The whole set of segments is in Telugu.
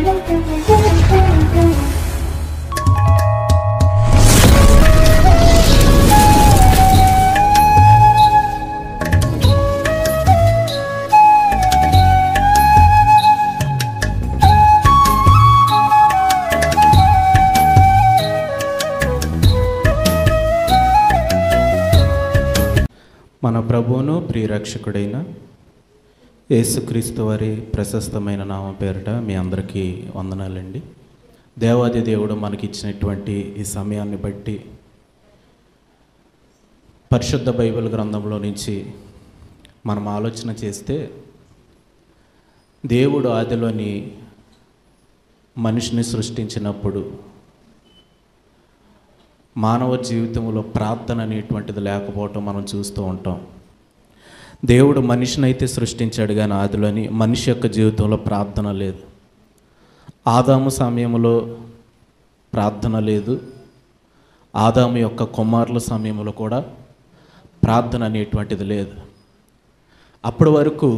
మన ప్రభువును ప్రియరక్షకుడైన యేసుక్రీస్తు వారి ప్రశస్తమైన నామం పేరిట మీ అందరికీ వందనాలండి. దేవాది దేవుడు మనకిచ్చినటువంటి ఈ సమయాన్ని బట్టి పరిశుద్ధ బైబిల్ గ్రంథంలో నుంచి మనం ఆలోచన చేస్తే, దేవుడు ఆదిలోని మనిషిని సృష్టించినప్పుడు మానవ జీవితంలో ప్రార్థన అనేటువంటిది లేకపోవటం మనం చూస్తూ ఉంటాం. దేవుడు మనిషిని అయితే సృష్టించాడు, కానీ ఆదిలోని మనిషి యొక్క జీవితంలో ప్రార్థన లేదు. ఆదాము సమయంలో ప్రార్థన లేదు, ఆదాము యొక్క కుమారుల సమయంలో కూడా ప్రార్థన అనేటువంటిది లేదు. అప్పటి వరకు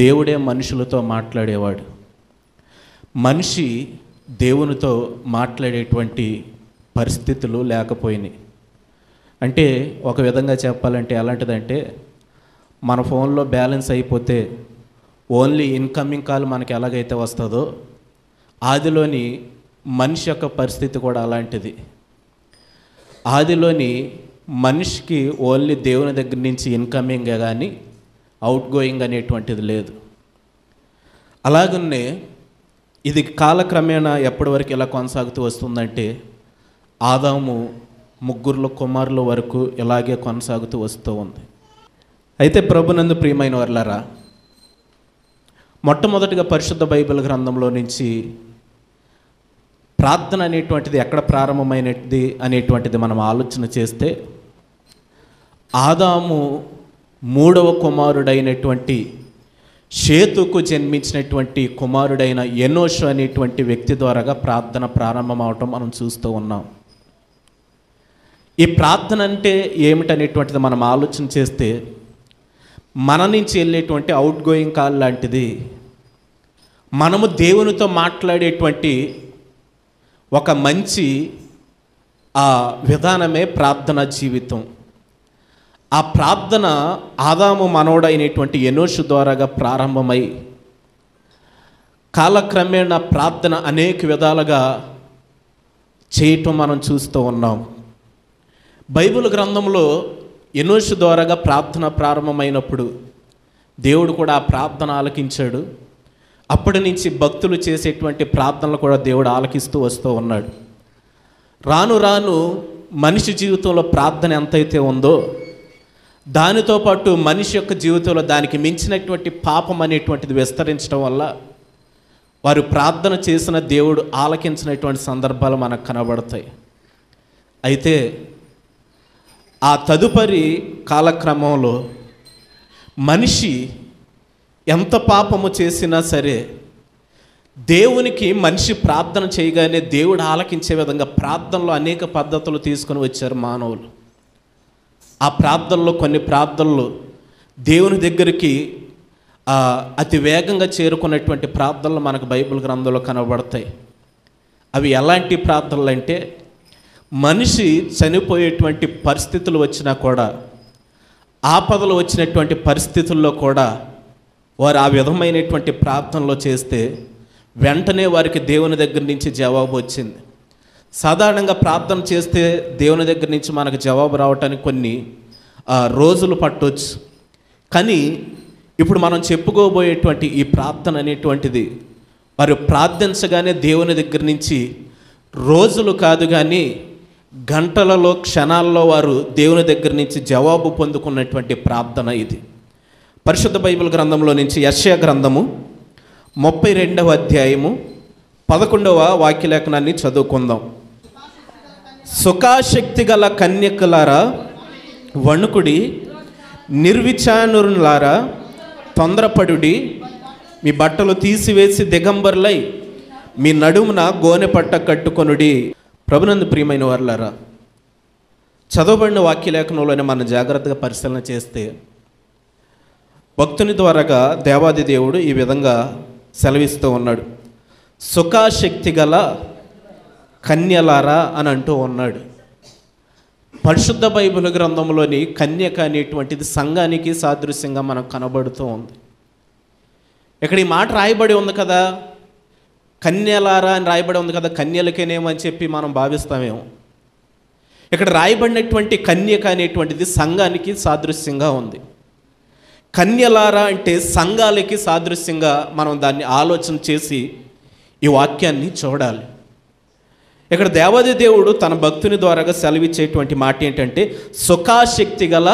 దేవుడే మనుషులతో మాట్లాడేవాడు. మనిషి దేవునితో మాట్లాడేటువంటి పరిస్థితులు లేకపోయినాయి. అంటే ఒక విధంగా చెప్పాలంటే ఎలాంటిదంటే, మన ఫోన్లో బ్యాలెన్స్ అయిపోతే ఓన్లీ ఇన్కమింగ్ కాల్ మనకి ఎలాగైతే వస్తుందో, ఆదిలోని మనిషి యొక్క పరిస్థితి కూడా అలాంటిది. ఆదిలోని మనిషికి ఓన్లీ దేవుని దగ్గర నుంచి ఇన్కమింగే కానీ అవుట్ గోయింగ్ అనేటువంటిది లేదు. అలాగనే ఇది కాలక్రమేణా ఎప్పటి వరకు ఇలా కొనసాగుతూ వస్తుందంటే, ఆదాము ముగ్గురు కుమారుల వరకు ఇలాగే కొనసాగుతూ వస్తూ ఉంది. అయితే ప్రభునందు ప్రియమైన వర్లారా, మొట్టమొదటిగా పరిశుద్ధ బైబిల్ గ్రంథంలో నుంచి ప్రార్థన అనేటువంటిది ఎక్కడ ప్రారంభమైనది అనేటువంటిది మనం ఆలోచన చేస్తే, ఆదాము మూడవ కుమారుడైనటువంటి షేతుకు జన్మించినటువంటి కుమారుడైన ఎనోషు అనేటువంటి వ్యక్తి ద్వారాగా ప్రార్థన ప్రారంభమవటం మనం చూస్తూ ఉన్నాం. ఈ ప్రార్థన అంటే ఏమిటనేటువంటిది మనం ఆలోచన చేస్తే, మన నుంచి వెళ్ళేటువంటి అవుట్ గోయింగ్ కాల్ లాంటిది. మనము దేవునితో మాట్లాడేటువంటి ఒక మంచి విధానమే ప్రార్థన జీవితం. ఆ ప్రార్థన ఆదాము మనవడైనటువంటి ఎనోషు ద్వారాగా ప్రారంభమై కాలక్రమేణా ప్రార్థన అనేక విధాలుగా చేయటం మనం చూస్తూ ఉన్నాం. బైబిల్ గ్రంథంలో ఎనోషు ద్వారాగా ప్రార్థన ప్రారంభమైనప్పుడు దేవుడు కూడా ఆ ప్రార్థన ఆలకించాడు. అప్పటి నుంచి భక్తులు చేసేటువంటి ప్రార్థనలు కూడా దేవుడు ఆలకిస్తూ వస్తూ ఉన్నాడు. రాను రాను మనిషి జీవితంలో ప్రార్థన ఎంతైతే ఉందో, దానితో పాటు మనిషి యొక్క జీవితంలో దానికి మించినటువంటి పాపం అనేటువంటిది విస్తరించడం వల్ల వారు ప్రార్థన చేసిన దేవుడు ఆలకించినటువంటి సందర్భాలు మనకు కనబడతాయి. అయితే ఆ తదుపరి కాలక్రమంలో మనిషి ఎంత పాపము చేసినా సరే, దేవునికి మనిషి ప్రార్థన చేయగానే దేవుడు ఆలకించే విధంగా ప్రార్థనలో అనేక పద్ధతులు తీసుకొని వచ్చారు మానవులు. ఆ ప్రార్థనలో కొన్ని ప్రార్థనలు దేవుని దగ్గరికి అతి వేగంగా చేరుకున్నటువంటి ప్రార్థనలు మనకు బైబిల్ గ్రంథంలో కనబడతాయి. అవి ఎలాంటి ప్రార్థనలు అంటే, మనిషి చనిపోయేటువంటి పరిస్థితులు వచ్చినా కూడా, ఆపదలు వచ్చినటువంటి పరిస్థితుల్లో కూడా వారు ఆ విధమైనటువంటి ప్రార్థనలో చేస్తే వెంటనే వారికి దేవుని దగ్గర నుంచి జవాబు వచ్చింది. సాధారణంగా ప్రార్థన చేస్తే దేవుని దగ్గర నుంచి మనకు జవాబు రావటానికి కొన్ని రోజులు పట్టవచ్చు. కానీ ఇప్పుడు మనం చెప్పుకోబోయేటువంటి ఈ ప్రార్థన అనేటువంటిది వారు ప్రార్థించగానే దేవుని దగ్గర నుంచి రోజులు కాదు కానీ గంటలలో, క్షణాల్లో వారు దేవుని దగ్గర నుంచి జవాబు పొందుకున్నటువంటి ప్రార్థన ఇది. పరిశుద్ధ బైబిల్ గ్రంథంలో నుంచి యెషయా గ్రంథము 32వ అధ్యాయము 11వ వాక్యలేఖనాన్ని చదువుకుందాం. సుఖాశక్తి గల కన్యకలారా వణుకుడి, నిర్విచానులారా తొందరపడుడి, మీ బట్టలు తీసివేసి దిగంబరులై మీ నడుమున గోనె పట్ట కట్టుకొనుడి. ప్రభునందు ప్రియమైన వారులారా, చదవబడిన వాక్యలేఖనంలోనే మనం జాగ్రత్తగా పరిశీలన చేస్తే భక్తుని ద్వారాగా దేవాది దేవుడు ఈ విధంగా సెలవిస్తూ ఉన్నాడు. సుఖాశక్తి గల కన్యలారా అని అంటూ ఉన్నాడు. పరిశుద్ధ బైబిల్ గ్రంథంలోని కన్యక అనేటువంటిది సంఘానికి సాదృశ్యంగా మనకు కనబడుతూ ఉంది. ఇక్కడ ఈ మాట రాయబడి ఉంది కదా, కన్యలారా అని రాయబడి ఉంది కదా, కన్యలకేనేమో అని చెప్పి మనం భావిస్తామేమో. ఇక్కడ రాయబడినటువంటి కన్యక అనేటువంటిది సంఘానికి సాదృశ్యంగా ఉంది. కన్యలారా అంటే సంఘాలకి సాదృశ్యంగా మనం దాన్ని ఆలోచన చేసి ఈ వాక్యాన్ని చూడాలి. ఇక్కడ దేవాది దేవుడు తన భక్తుని ద్వారాగా సెలవిచ్చేటువంటి మాట ఏంటంటే సుఖాశక్తి గల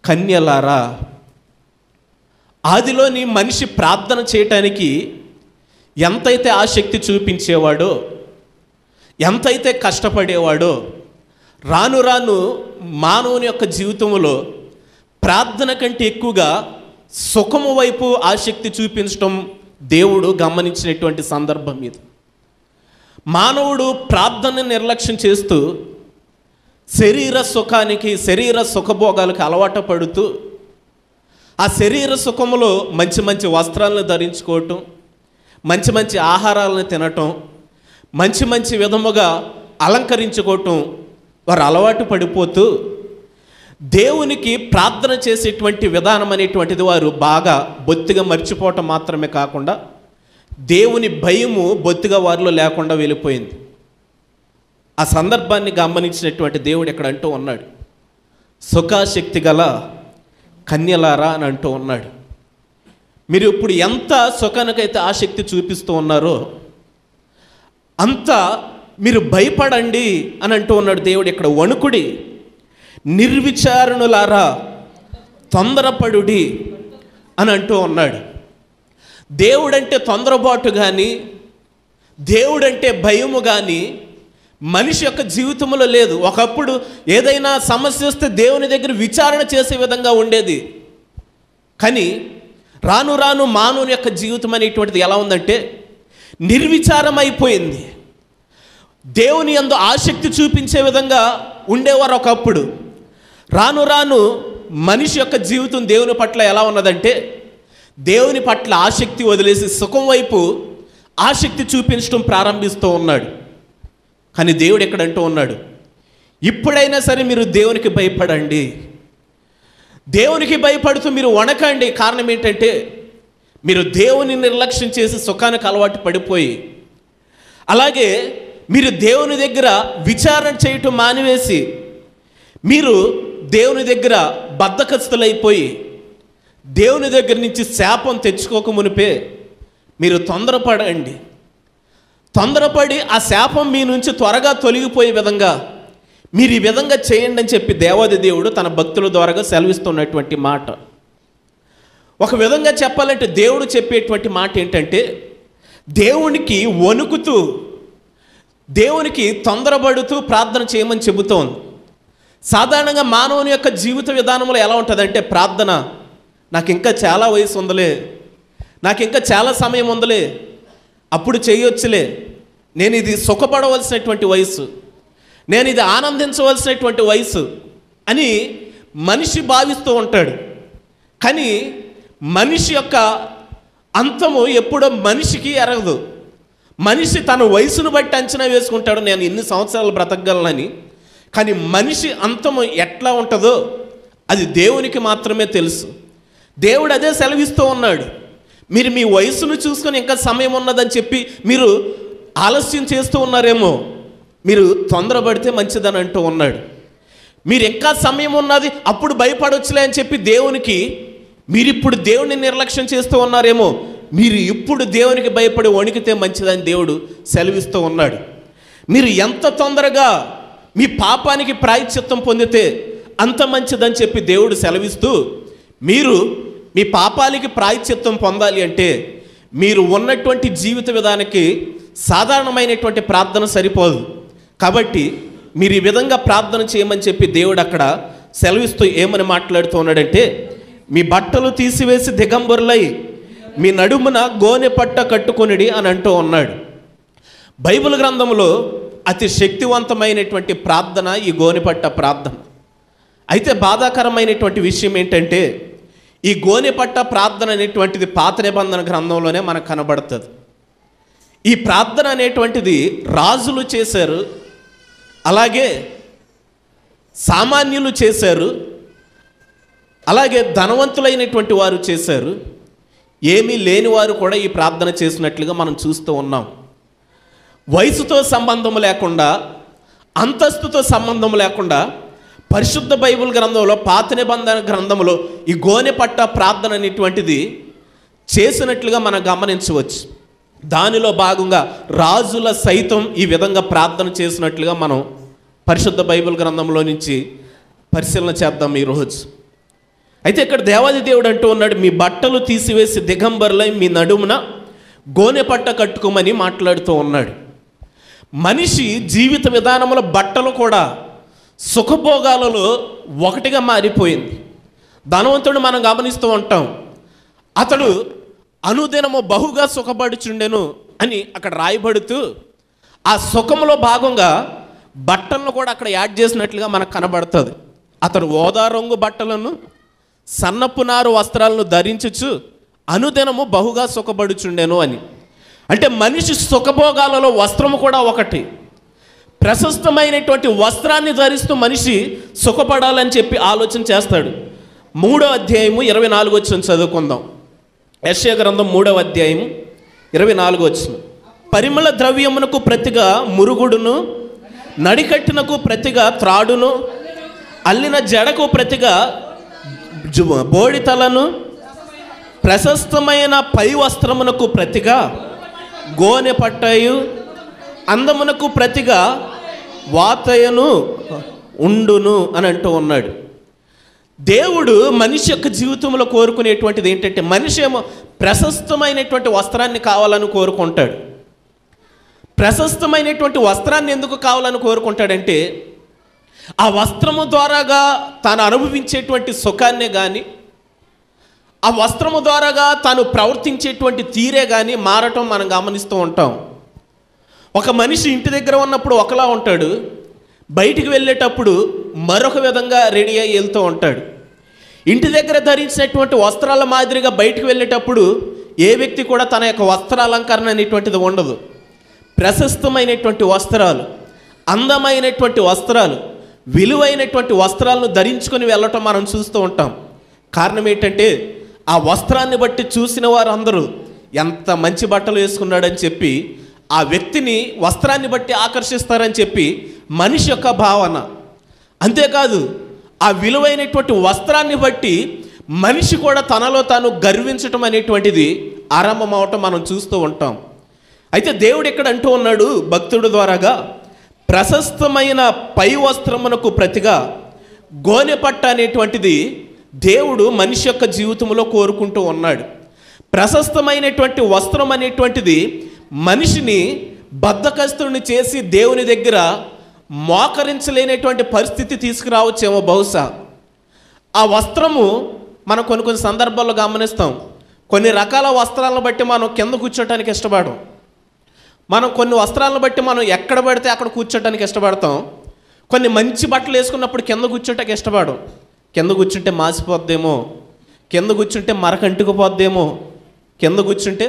కన్యలారా. ఆదిలోని మనిషి ప్రార్థన చేయటానికి ఎంతైతే ఆసక్తి చూపించేవాడో, ఎంతైతే కష్టపడేవాడో, రాను రాను మానవుని యొక్క జీవితంలో ప్రార్థన కంటే ఎక్కువగా సుఖము వైపు ఆసక్తి చూపించడం దేవుడు గమనించినటువంటి సందర్భం ఇది. మానవుడు ప్రార్థన నిర్లక్ష్యం చేస్తూ శరీర సుఖానికి, శరీర సుఖభోగాలకు అలవాటు పడుతూ ఆ శరీర సుఖములో మంచి మంచి వస్త్రాలను ధరించుకోవటం, మంచి మంచి ఆహారాలను తినటం, మంచి మంచి విధముగా అలంకరించుకోవటం వారు అలవాటు పడిపోతూ దేవునికి ప్రార్థన చేసేటువంటి విధానం అనేటువంటిది వారు బాగా బొత్తిగా మర్చిపోవటం మాత్రమే కాకుండా దేవుని భయము బొత్తిగా వారిలో లేకుండా వెళ్ళిపోయింది. ఆ సందర్భాన్ని గమనించినటువంటి దేవుడు ఇక్కడ అంటూ ఉన్నాడు, సుఖాశక్తి గల కన్యలారా అని అంటూ ఉన్నాడు. మీరు ఇప్పుడు ఎంత సుఖానికైతే ఆసక్తి చూపిస్తూ ఉన్నారో అంత మీరు భయపడండి అని అంటూ ఉన్నాడు దేవుడు. ఇక్కడ వణుకుడి, నిర్విచారణులారా తొందరపడుడి అని అంటూ ఉన్నాడు. దేవుడంటే తొందరపాటు కానీ, దేవుడంటే భయము కానీ మనిషి యొక్క జీవితంలో లేదు. ఒకప్పుడు ఏదైనా సమస్య వస్తే దేవుని దగ్గర విచారణ చేసే విధంగా ఉండేది. కానీ రాను రాను మానవుని యొక్క జీవితం అనేటువంటిది ఎలా ఉందంటే నిర్విచారం అయిపోయింది. దేవుని యందు ఆసక్తి చూపించే విధంగా ఉండేవారు ఒకప్పుడు. రాను రాను మనిషి యొక్క జీవితం దేవుని పట్ల ఎలా ఉన్నదంటే దేవుని పట్ల ఆసక్తి వదిలేసి సుఖం వైపు ఆసక్తి చూపించడం ప్రారంభిస్తూ ఉన్నాడు. కానీ దేవుడు ఎక్కడ అంటూ ఉన్నాడు, ఇప్పుడైనా సరే మీరు దేవునికి భయపడండి. దేవునికి భయపడుతూ మీరు వణకండి. కారణం ఏంటంటే మీరు దేవుని నిర్లక్ష్యం చేసి సుఖానికి అలవాటు పడిపోయి, అలాగే మీరు దేవుని దగ్గర విచారణ చేయటం మానివేసి మీరు దేవుని దగ్గర బద్ధకస్తులైపోయి దేవుని దగ్గర నుంచి శాపం తెచ్చుకోక మునిపే మీరు తొందరపడండి. తొందరపడి ఆ శాపం మీ నుంచి త్వరగా తొలగిపోయే విధంగా మీరు ఈ విధంగా చేయండి అని చెప్పి దేవాది దేవుడు తన భక్తుల ద్వారాగా సెలవిస్తున్నటువంటి మాట. ఒక విధంగా చెప్పాలంటే దేవుడు చెప్పేటువంటి మాట ఏంటంటే దేవునికి వణుకుతూ, దేవునికి తొందరపడుతూ ప్రార్థన చేయమని చెబుతోంది. సాధారణంగా మానవుని యొక్క జీవిత విధానంలో ఎలా ఉంటుందంటే ప్రార్థన, నాకు ఇంకా చాలా వయసు ఉందలే, నాకు ఇంకా చాలా సమయం ఉందలే, అప్పుడు చేయొచ్చులే, నేను ఇది సుఖపడవలసినటువంటి వయసు, నేను ఇది ఆనందించవలసినటువంటి వయసు అని మనిషి భావిస్తూ ఉంటాడు. కానీ మనిషి యొక్క అంతము ఎప్పుడో మనిషికి ఎరగదు. మనిషి తన వయసును బట్టి అంచనా వేసుకుంటాడు, నేను ఇన్ని సంవత్సరాలు బ్రతకగలనని. కానీ మనిషి అంతము ఎట్లా ఉంటుందో అది దేవునికి మాత్రమే తెలుసు. దేవుడు అదే సెలవిస్తూ ఉన్నాడు, మీరు మీ వయసును చూసుకొని ఇంకా సమయం ఉన్నదని చెప్పి మీరు ఆలస్యం చేస్తూ ఉన్నారేమో, మీరు తొందరపడితే మంచిదని అంటూ ఉన్నాడు. మీరు ఇంకా సమయం ఉన్నది, అప్పుడు భయపడొచ్చులే అని చెప్పి దేవునికి, మీరు ఇప్పుడు దేవుడిని నిర్లక్ష్యం చేస్తూ ఉన్నారేమో, మీరు ఇప్పుడు దేవునికి భయపడి వణికితే మంచిదని దేవుడు సెలవిస్తూ ఉన్నాడు. మీరు ఎంత తొందరగా మీ పాపానికి ప్రాయశ్చిత్తం పొందితే అంత మంచిదని చెప్పి దేవుడు సెలవిస్తూ, మీరు మీ పాపాలకి ప్రాయశ్చిత్తం పొందాలి అంటే మీరు ఉన్నటువంటి జీవిత విధానానికి సాధారణమైనటువంటి ప్రార్థన సరిపోదు. కాబట్టి మీరు ఈ విధంగా ప్రార్థన చేయమని చెప్పి దేవుడు అక్కడ సెలవిస్తూ ఏమని మాట్లాడుతూ ఉన్నాడంటే, మీ బట్టలు తీసివేసి దిగంబరులై మీ నడుమున గోనె పట్ట కట్టుకొనిడి అని అంటూ ఉన్నాడు. బైబిల్ గ్రంథంలో అతి శక్తివంతమైనటువంటి ప్రార్థన ఈ గోనెపట్ట ప్రార్థన. అయితే బాధాకరమైనటువంటి విషయం ఏంటంటే ఈ గోనెపట్ట ప్రార్థన అనేటువంటిది పాత నిబంధన గ్రంథంలోనే మనకు కనబడుతుంది. ఈ ప్రార్థన అనేటువంటిది రాజులు చేశారు, అలాగే సామాన్యులు చేశారు, అలాగే ధనవంతులైనటువంటి వారు చేశారు, ఏమీ లేని వారు కూడా ఈ ప్రార్థన చేసినట్లుగా మనం చూస్తూ ఉన్నాం. వయసుతో సంబంధం లేకుండా, అంతస్తుతో సంబంధం లేకుండా పరిశుద్ధ బైబిల్ గ్రంథంలో, పాత నిబంధన గ్రంథంలో ఈ గోనెపట్ట ప్రార్థన అనేటువంటిది చేసినట్లుగా మనం గమనించవచ్చు. దానిలో భాగంగా రాజుల సైతం ఈ విధంగా ప్రార్థన చేసినట్లుగా మనం పరిశుద్ధ బైబిల్ గ్రంథంలో నుంచి పరిశీలన చేద్దాం ఈరోజు. అయితే ఇక్కడ దేవాది దేవుడు అంటూ ఉన్నాడు, మీ బట్టలు తీసివేసి దిగంబరులై మీ నడుమున గోనెపట్ట కట్టుకోమని మాట్లాడుతూ ఉన్నాడు. మనిషి జీవిత విధానంలో బట్టలు కూడా సుఖభోగాలలో ఒకటిగా మారిపోయింది. ధనవంతుడు మనం గమనిస్తూ ఉంటాం, అతడు అనుదినము బహుగా సుఖపడుచుండెను అని అక్కడ రాయబడుతూ ఆ సుఖంలో భాగంగా బట్టలను కూడా అక్కడ యాడ్ చేసినట్లుగా మనకు కనబడుతుంది. అతడు ఓదా రంగు బట్టలను సన్నపు నారు వస్త్రాలను ధరించుచు అనుదినము బహుగా సుఖపడుచుండెను అని. అంటే మనిషి సుఖభోగాలలో వస్త్రము కూడా ఒకటి. ప్రశస్తమైనటువంటి వస్త్రాన్ని ధరిస్తూ మనిషి సుఖపడాలని చెప్పి ఆలోచన చేస్తాడు. 3వ అధ్యాయము 24వ వచనం చదువుకుందాం. యెషయా గ్రంథం 3వ అధ్యాయము 24వ వచనం. పరిమళ ద్రవ్యమునకు ప్రతిగా మురుగుడును, నడికట్టునకు ప్రతిగా త్రాడును, అల్లిన జడకు ప్రతిగా బోడితలను, ప్రశస్తమైన పై వస్త్రమునకు ప్రతిగా గోనె పట్టయు, అందమునకు ప్రతిగా వాతయను ఉండును అని అంటూ ఉన్నాడు. దేవుడు మనిషి యొక్క జీవితంలో కోరుకునేటువంటిది ఏంటంటే, మనిషి ఏమో ప్రశస్తమైనటువంటి వస్త్రాన్ని కావాలని కోరుకుంటాడు. ప్రశస్తమైనటువంటి వస్త్రాన్ని ఎందుకు కావాలని కోరుకుంటాడంటే, ఆ వస్త్రము ద్వారాగా తాను అనుభవించేటువంటి సుఖాన్నే కానీ, ఆ వస్త్రము ద్వారాగా తాను ప్రవర్తించేటువంటి తీరే కానీ మారటం మనం గమనిస్తూ ఉంటాం. ఒక మనిషి ఇంటి దగ్గర ఉన్నప్పుడు ఒకలా ఉంటాడు, బయటికి వెళ్ళేటప్పుడు మరొక విధంగా రెడీ అయ్యి వెళ్తూ ఉంటాడు. ఇంటి దగ్గర ధరించినటువంటి వస్త్రాల మాదిరిగా బయటికి వెళ్ళేటప్పుడు ఏ వ్యక్తి కూడా తన యొక్క వస్త్రాలంకరణ అనేటువంటిది ఉండదు. ప్రశస్తమైనటువంటి వస్త్రాలు, అందమైనటువంటి వస్త్రాలు, విలువైనటువంటి వస్త్రాలను ధరించుకొని వెళ్ళటం మనం చూస్తూ ఉంటాం. కారణం ఏంటంటే, ఆ వస్త్రాన్ని బట్టి చూసిన వారందరూ ఎంత మంచి బట్టలు వేసుకున్నాడని చెప్పి ఆ వ్యక్తిని వస్త్రాన్ని బట్టి ఆకర్షిస్తారని చెప్పి మనిషి యొక్క భావన. అంతేకాదు, ఆ విలువైనటువంటి వస్త్రాన్ని బట్టి మనిషి కూడా తనలో తాను గర్వించటం అనేటువంటిది ఆరంభమవటం మనం చూస్తూ ఉంటాం. అయితే దేవుడు ఇక్కడ అంటూ ఉన్నాడు భక్తుడి ద్వారాగా, ప్రశస్తమైన పై వస్త్రమునకు ప్రతిగా గోనెపట్ట అనేటువంటిది దేవుడు మనిషి యొక్క జీవితంలో కోరుకుంటూ ఉన్నాడు. ప్రశస్తమైనటువంటి వస్త్రం అనేటువంటిది మనిషిని బద్ధకస్తుని చేసి దేవుని దగ్గర మోకరించలేనటువంటి పరిస్థితి తీసుకురావచ్చేమో బహుశా. ఆ వస్త్రము మనం కొన్ని సందర్భాల్లో గమనిస్తాం. కొన్ని రకాల వస్త్రాలను బట్టి మనం కింద కూర్చోటానికి ఇష్టపడం. మనం కొన్ని వస్త్రాలను బట్టి మనం ఎక్కడ పడితే అక్కడ కూర్చోటానికి ఇష్టపడతాం. కొన్ని మంచి బట్టలు వేసుకున్నప్పుడు కింద కూర్చోటానికి ఇష్టపడం. కింద కూర్చుంటే మాసిపోద్దేమో, కింద కూర్చుంటే మరకంటుకుపోద్దేమో, కింద కూర్చుంటే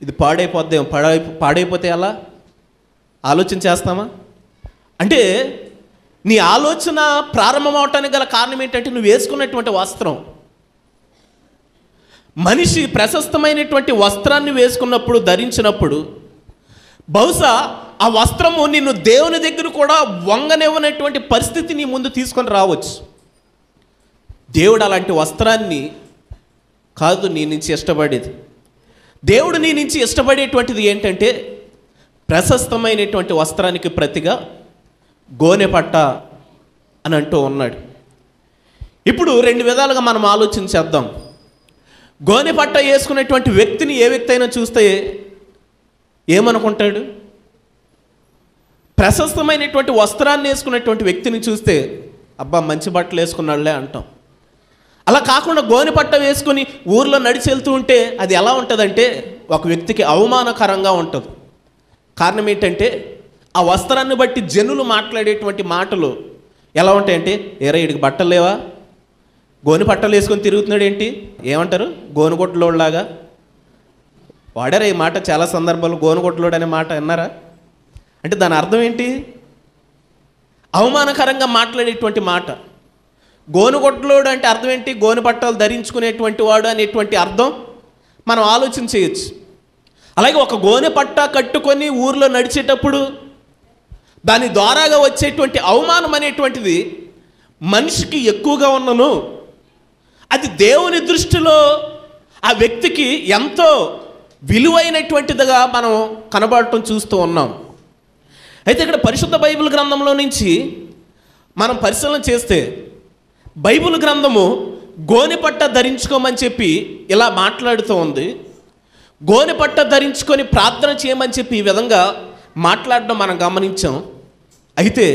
ఇది పాడైపోద్దేమో, పాడైపోతే ఎలా ఆలోచన చేస్తామా? అంటే నీ ఆలోచన ప్రారంభమవటానికి గల కారణం ఏంటంటే, నువ్వు వేసుకున్నటువంటి వస్త్రం. మనిషి ప్రశస్తమైనటువంటి వస్త్రాన్ని వేసుకున్నప్పుడు, ధరించినప్పుడు బహుశా ఆ వస్త్రము నిన్ను దేవుని దగ్గర కూడా వంగనివ్వనటువంటి పరిస్థితి నీ ముందు తీసుకొని రావచ్చు. దేవుడు అలాంటి వస్త్రాన్ని కాదు నీ నుంచి ఇష్టపడేది. దేవుడు నీ నుంచి ఇష్టపడేటువంటిది ఏంటంటే, ప్రశస్తమైనటువంటి వస్త్రానికి ప్రతిగా గోనెపట్ట అని అంటూ ఉన్నాడు. ఇప్పుడు 2 విధాలుగా మనం ఆలోచించేద్దాం. గోనెపట్ట వేసుకునేటువంటి వ్యక్తిని ఏ వ్యక్తి అయినా చూస్తే ఏమనుకుంటాడు? ప్రశస్తమైనటువంటి వస్త్రాన్ని వేసుకునేటువంటి వ్యక్తిని చూస్తే అబ్బా మంచి బట్టలు వేసుకున్నాడులే అంటాం. అలా కాకుండా గోనెపట్ట వేసుకొని ఊర్లో నడిచి వెళ్తూ ఉంటే అది ఎలా ఉంటుందంటే, ఒక వ్యక్తికి అవమానకరంగా ఉంటుంది. కారణం ఏంటంటే, ఆ వస్త్రాన్ని బట్టి జనులు మాట్లాడేటువంటి మాటలు ఎలా ఉంటాయంటే, ఏరా వీడికి బట్టలు లేవా, గోనె పట్టలు వేసుకొని తిరుగుతున్నాడు ఏంటి, ఏమంటారు, గోనుగొడ్లోలాగా. వాడారా ఈ మాట చాలా సందర్భాలు, గోనుగొట్లోడు అనే మాట అన్నారా? అంటే దాని అర్థం ఏంటి? అవమానకరంగా మాట్లాడేటువంటి మాట. గోనుగొట్లోడు అంటే అర్థం ఏంటి? గోను పట్టాలు ధరించుకునేటువంటి వాడు అనేటువంటి అర్థం మనం ఆలోచన చేయొచ్చు. అలాగే ఒక గోనె పట్టా కట్టుకొని ఊర్లో నడిచేటప్పుడు దాని ద్వారాగా వచ్చేటువంటి అవమానం అనేటువంటిది మనిషికి ఎక్కువగా ఉన్నను, అది దేవుని దృష్టిలో ఆ వ్యక్తికి ఎంతో విలువైనటువంటిదిగా మనం కనబడటం చూస్తూ ఉన్నాం. అయితే ఇక్కడ పరిశుద్ధ బైబిల్ గ్రంథంలో నుంచి మనం పరిశీలన చేస్తే బైబిల్ గ్రంథము గోనెపట్ట ధరించుకోమని చెప్పి ఇలా మాట్లాడుతూ ఉంది. గోనెపట్ట ధరించుకొని ప్రార్థన చేయమని చెప్పి ఈ విధంగా మాట్లాడడం మనం గమనించాం. అయితే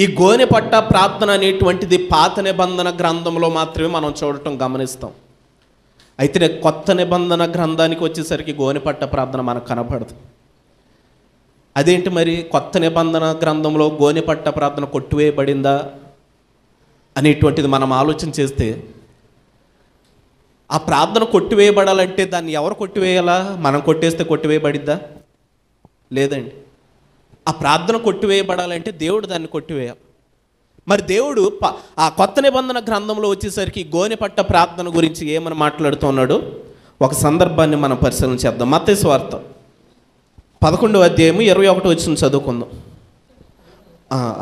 ఈ గోనెపట్ట ప్రార్థన అనేటువంటిది పాత నిబంధన గ్రంథంలో మాత్రమే మనం చూడటం గమనిస్తాం. అయితే కొత్త నిబంధన గ్రంథానికి వచ్చేసరికి గోనెపట్ట ప్రార్థన మనకు కనపడదు. అదేంటి మరి? కొత్త నిబంధన గ్రంథంలో గోనెపట్ట ప్రార్థన కొట్టివేయబడిందా అనేటువంటిది మనం ఆలోచన చేస్తే, ఆ ప్రార్థన కొట్టివేయబడాలంటే దాన్ని ఎవరు కొట్టివేయాలా? మనం కొట్టేస్తే కొట్టివేయబడిద్దా? లేదండి. ఆ ప్రార్థన కొట్టివేయబడాలంటే దేవుడు దాన్ని కొట్టివేయాలి. మరి దేవుడు ఆ కొత్త నిబంధన గ్రంథంలో వచ్చేసరికి గోనెపట్ట ప్రార్థన గురించి ఏమని మాట్లాడుతున్నాడు ఒక సందర్భాన్ని మనం పరిశీలన చేద్దాం. మత్తయి సువార్త 11వ అధ్యాయము 21వ వచనం చదువుకుందాం.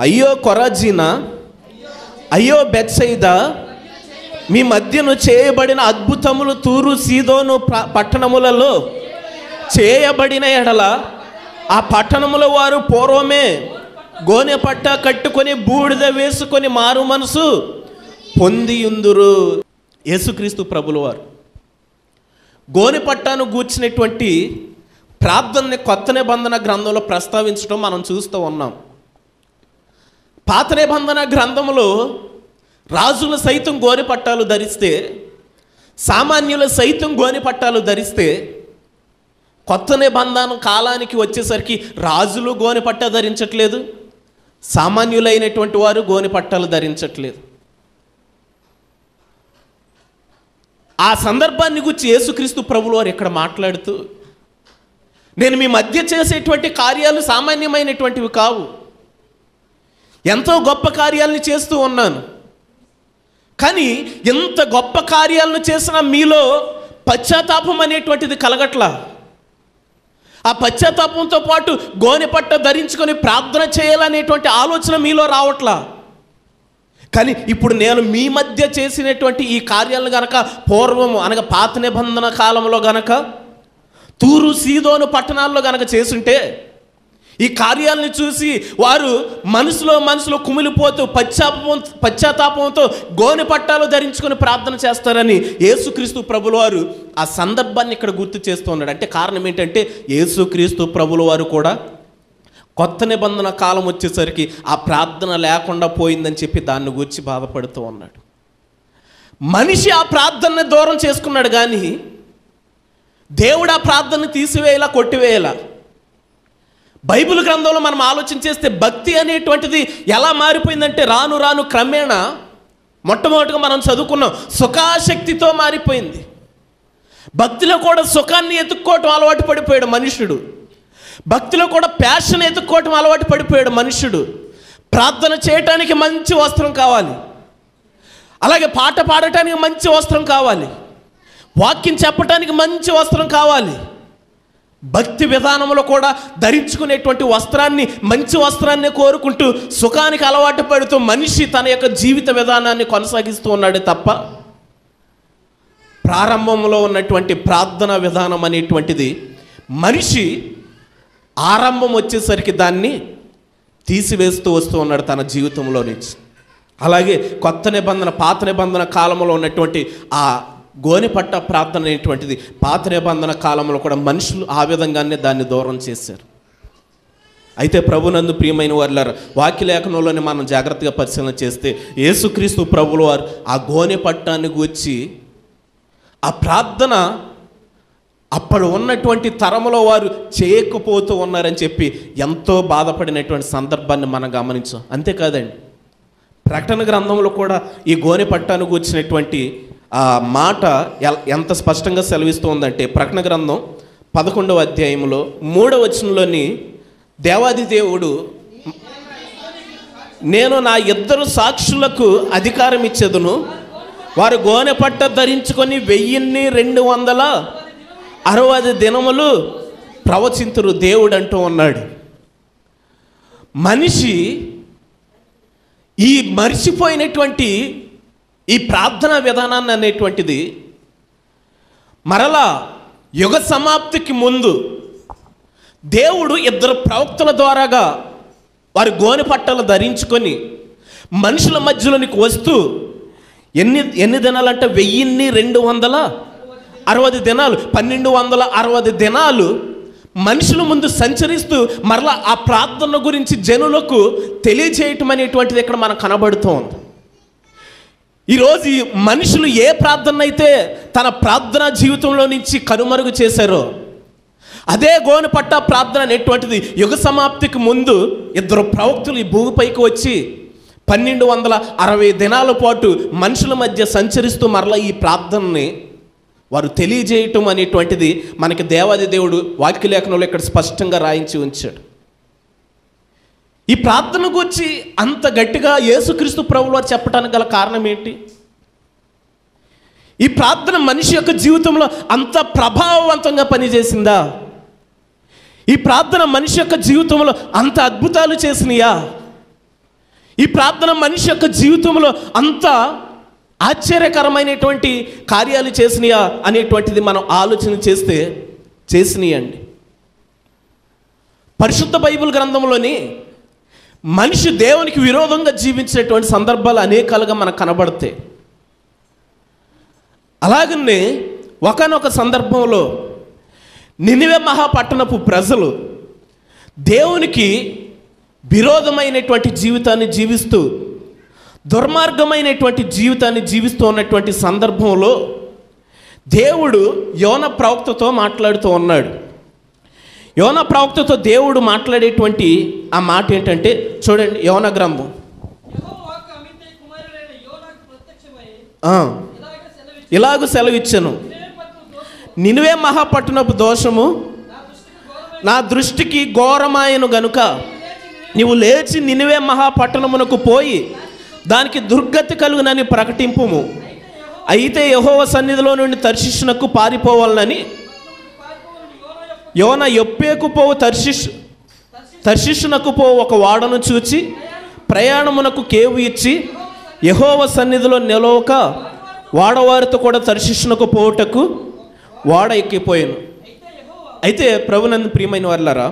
అయ్యో కొరాజీనా, అయ్యో బెత్సయిదా, మీ మధ్యను చేయబడిన అద్భుతములు తూరు సీదోను పట్టణములలో చేయబడిన ఎడల ఆ పట్టణముల వారు పూర్వమే గోనె పట్ట కట్టుకొని బూడిద వేసుకొని మారు మనసు పొందియుందురు. యేసుక్రీస్తు ప్రభుల వారు గోనె పట్టాను గూర్చినటువంటి ప్రార్థనని కొత్త నిబంధన గ్రంథంలో ప్రస్తావించడం మనం చూస్తూ ఉన్నాం. పాత నిబంధన గ్రంథంలో రాజులు సైతం గోనె పట్టాలు ధరిస్తే, సామాన్యులు సైతం గోనె పట్టాలు ధరిస్తే, కొత్త నిబంధన కాలానికి వచ్చేసరికి రాజులు గోనె పట్ట ధరించట్లేదు, సామాన్యులైనటువంటి వారు గోనె పట్టాలు ధరించట్లేదు. ఆ సందర్భాన్ని గురించి యేసుక్రీస్తు ప్రభులు వారు ఇక్కడ మాట్లాడుతూ, నేను మీ మధ్య చేసేటువంటి కార్యాలు సామాన్యమైనటువంటివి కావు, ఎంతో గొప్ప కార్యాలను చేస్తూ ఉన్నాను. కానీ ఎంత గొప్ప కార్యాలను చేసినా మీలో పశ్చాత్తాపం అనేటువంటిది కలగట్లా. ఆ పశ్చాత్తాపంతో పాటు గోనెపట్ట ధరించుకొని ప్రార్థన చేయాలనేటువంటి ఆలోచన మీలో రావట్లా. కానీ ఇప్పుడు నేను మీ మధ్య చేసినటువంటి ఈ కార్యాలను గనక పూర్వము అనగా పాత నిబంధన కాలంలో గనక తూరు సీదోను పట్టణాల్లో గనక చేసుంటే, ఈ కార్యాలను చూసి వారు మనసులో కుమిలిపోతూ పశ్చాత్తాపంతో గోనె పట్టాలు ధరించుకొని ప్రార్థన చేస్తారని యేసుక్రీస్తు ప్రభుల వారు ఆ సందర్భాన్ని ఇక్కడ గుర్తు చేస్తూ ఉన్నాడు. అంటే కారణం ఏంటంటే యేసుక్రీస్తు ప్రభుల వారు కూడా కొత్త నిబంధన కాలం వచ్చేసరికి ఆ ప్రార్థన లేకుండా పోయిందని చెప్పి దాన్ని గురించి బాధపడుతూ ఉన్నాడు. మనిషి ఆ ప్రార్థనని దూరం చేసుకున్నాడు, కానీ దేవుడు ఆ ప్రార్థనని తీసివేయాలా, కొట్టివేయాలా? బైబిల్ గ్రంథంలో మనం ఆలోచన చేస్తే భక్తి అనేటువంటిది ఎలా మారిపోయిందంటే రాను రాను క్రమేణా మొట్టమొదటిగా మనం చదువుకున్నాం సుఖాశక్తితో మారిపోయింది. భక్తిలో కూడా సుఖాన్ని ఎత్తుక్కోవటం అలవాటు పడిపోయాడు మనుషుడు. భక్తిలో కూడా ప్యాషన్ ఎత్తుక్కోవటం అలవాటు పడిపోయాడు మనుషుడు. ప్రార్థన చేయటానికి మంచి వస్త్రం కావాలి, అలాగే పాట పాడటానికి మంచి వస్త్రం కావాలి, వాక్యం చెప్పటానికి మంచి వస్త్రం కావాలి. భక్తి విధానంలో కూడా ధరించుకునేటువంటి వస్త్రాన్ని, మంచి వస్త్రాన్ని కోరుకుంటూ సుఖానికి అలవాటు పడుతూ మనిషి తన యొక్క జీవిత విధానాన్ని కొనసాగిస్తూ ఉన్నాడే తప్ప ప్రారంభంలో ఉన్నటువంటి ప్రార్థనా విధానం అనేటువంటిది మనిషి ఆరంభం వచ్చేసరికి దాన్ని తీసివేస్తూ వస్తూ ఉన్నాడు తన జీవితంలో నుంచి. అలాగే కొత్త నిబంధన పాత నిబంధన కాలంలో ఉన్నటువంటి ఆ గోనెపట్ట ప్రార్థన అనేటువంటిది పాత నిబంధన కాలంలో కూడా మనుషులు ఆ విధంగానే దాన్ని దూరం చేశారు. అయితే ప్రభునందు ప్రియమైన వారులారా, వాక్యలేఖనంలోనే మనం జాగ్రత్తగా పరిశీలన చేస్తే యేసుక్రీస్తు ప్రభుల వారు ఆ గోనెపట్టాన్ని గూర్చి ఆ ప్రార్థన అప్పుడు ఉన్నటువంటి తరములో వారు చేయకపోతూ ఉన్నారని చెప్పి ఎంతో బాధపడినటువంటి సందర్భాన్ని మనం గమనించాం. అంతేకాదండి, ప్రకటన గ్రంథంలో కూడా ఈ గోనెపట్టాన్ని గూర్చినటువంటి ఆ మాట ఎంత స్పష్టంగా సెలవిస్తూ ఉందంటే, ప్రకటన గ్రంథం 11వ అధ్యాయంలో 3వ వచనంలోని దేవాది దేవుడు, నేను నా 2 సాక్షులకు అధికారం ఇచ్చేదను, వారు గోనె పట్ట ధరించుకొని 1260 దినములు ప్రవచింతురు దేవుడు అంటూ ఉన్నాడు. మనిషి ఈ మరిచిపోయినటువంటి ఈ ప్రార్థనా విధానాన్ని అనేటువంటిది మరలా యుగ సమాప్తికి ముందు దేవుడు 2 ప్రవక్తల ద్వారాగా వారి గోనె పట్టలు ధరించుకొని మనుషుల మధ్యలోనికి వస్తూ ఎన్ని దినాలంటే 1260 దినాలు, 1260 దినాలు మనుషుల ముందు సంచరిస్తూ మరలా ఆ ప్రార్థన గురించి జనులకు తెలియజేయటం అనేటువంటిది ఇక్కడ మనకు కనబడుతోంది. ఈరోజు ఈ మనుషులు ఏ ప్రార్థన అయితే తన ప్రార్థనా జీవితంలో నుంచి కనుమరుగు చేశారో అదే గోనె పట్ట ప్రార్థన అనేటువంటిది యుగ సమాప్తికి ముందు 2 ప్రవక్తలు ఈ భూమిపైకి వచ్చి 1260 దినాల పాటు మనుషుల మధ్య సంచరిస్తూ మరలా ఈ ప్రార్థనని వారు తెలియజేయటం అనేటువంటిది మనకి దేవాది దేవుడు వాక్యలేఖనంలో ఇక్కడ స్పష్టంగా రాయించి ఉంచాడు. ఈ ప్రార్థన గురించి అంత గట్టిగా యేసుక్రీస్తు ప్రభువు వారు చెప్పడానికి గల కారణం ఏంటి? ఈ ప్రార్థన మనిషి యొక్క జీవితంలో అంత ప్రభావవంతంగా పనిచేసిందా? ఈ ప్రార్థన మనిషి యొక్క జీవితంలో అంత అద్భుతాలు చేసినాయా? ఈ ప్రార్థన మనిషి యొక్క జీవితంలో అంత ఆశ్చర్యకరమైనటువంటి కార్యాలు చేసినాయా అనేటువంటిది మనం ఆలోచన చేస్తే చేసినాయండి. పరిశుద్ధ బైబిల్ గ్రంథంలోని మనిషి దేవునికి విరోధంగా జీవించినటువంటి సందర్భాలు అనేకాలుగా మనకు కనబడతాయి. అలాగనే ఒకానొక సందర్భంలో నినివే మహాపట్టణపు ప్రజలు దేవునికి విరోధమైనటువంటి జీవితాన్ని జీవిస్తూ దుర్మార్గమైనటువంటి జీవితాన్ని జీవిస్తూ ఉన్నటువంటి సందర్భంలో దేవుడు యోనా ప్రవక్తతో మాట్లాడుతూ ఉన్నాడు. యోనా ప్రవక్తతో దేవుడు మాట్లాడేటువంటి ఆ మాట ఏంటంటే చూడండి, యోనా గ్రంథం ఇలాగ సెలవిచ్చాను, నినివే మహాపట్టణపు దోషము నా దృష్టికి ఘోరమాయను గనుక నీవు లేచి నినివే మహాపట్టణమునకు పోయి దానికి దుర్గతి కలుగునని ప్రకటింపుము. అయితే యెహోవా సన్నిధిలో నుండి తర్షీషునకు పారిపోవాలని యోనా యొప్పేకు పోవు తర్షీషునకు పోవు ఒక వాడను చూచి ప్రయాణమునకు కేవు ఇచ్చి యెహోవా సన్నిధిలో నిలవక వాడవారితో కూడా తర్షీషునకు పోవుటకు వాడ ఎక్కిపోయాను. అయితే ప్రభునందు ప్రియమైన వారులారా,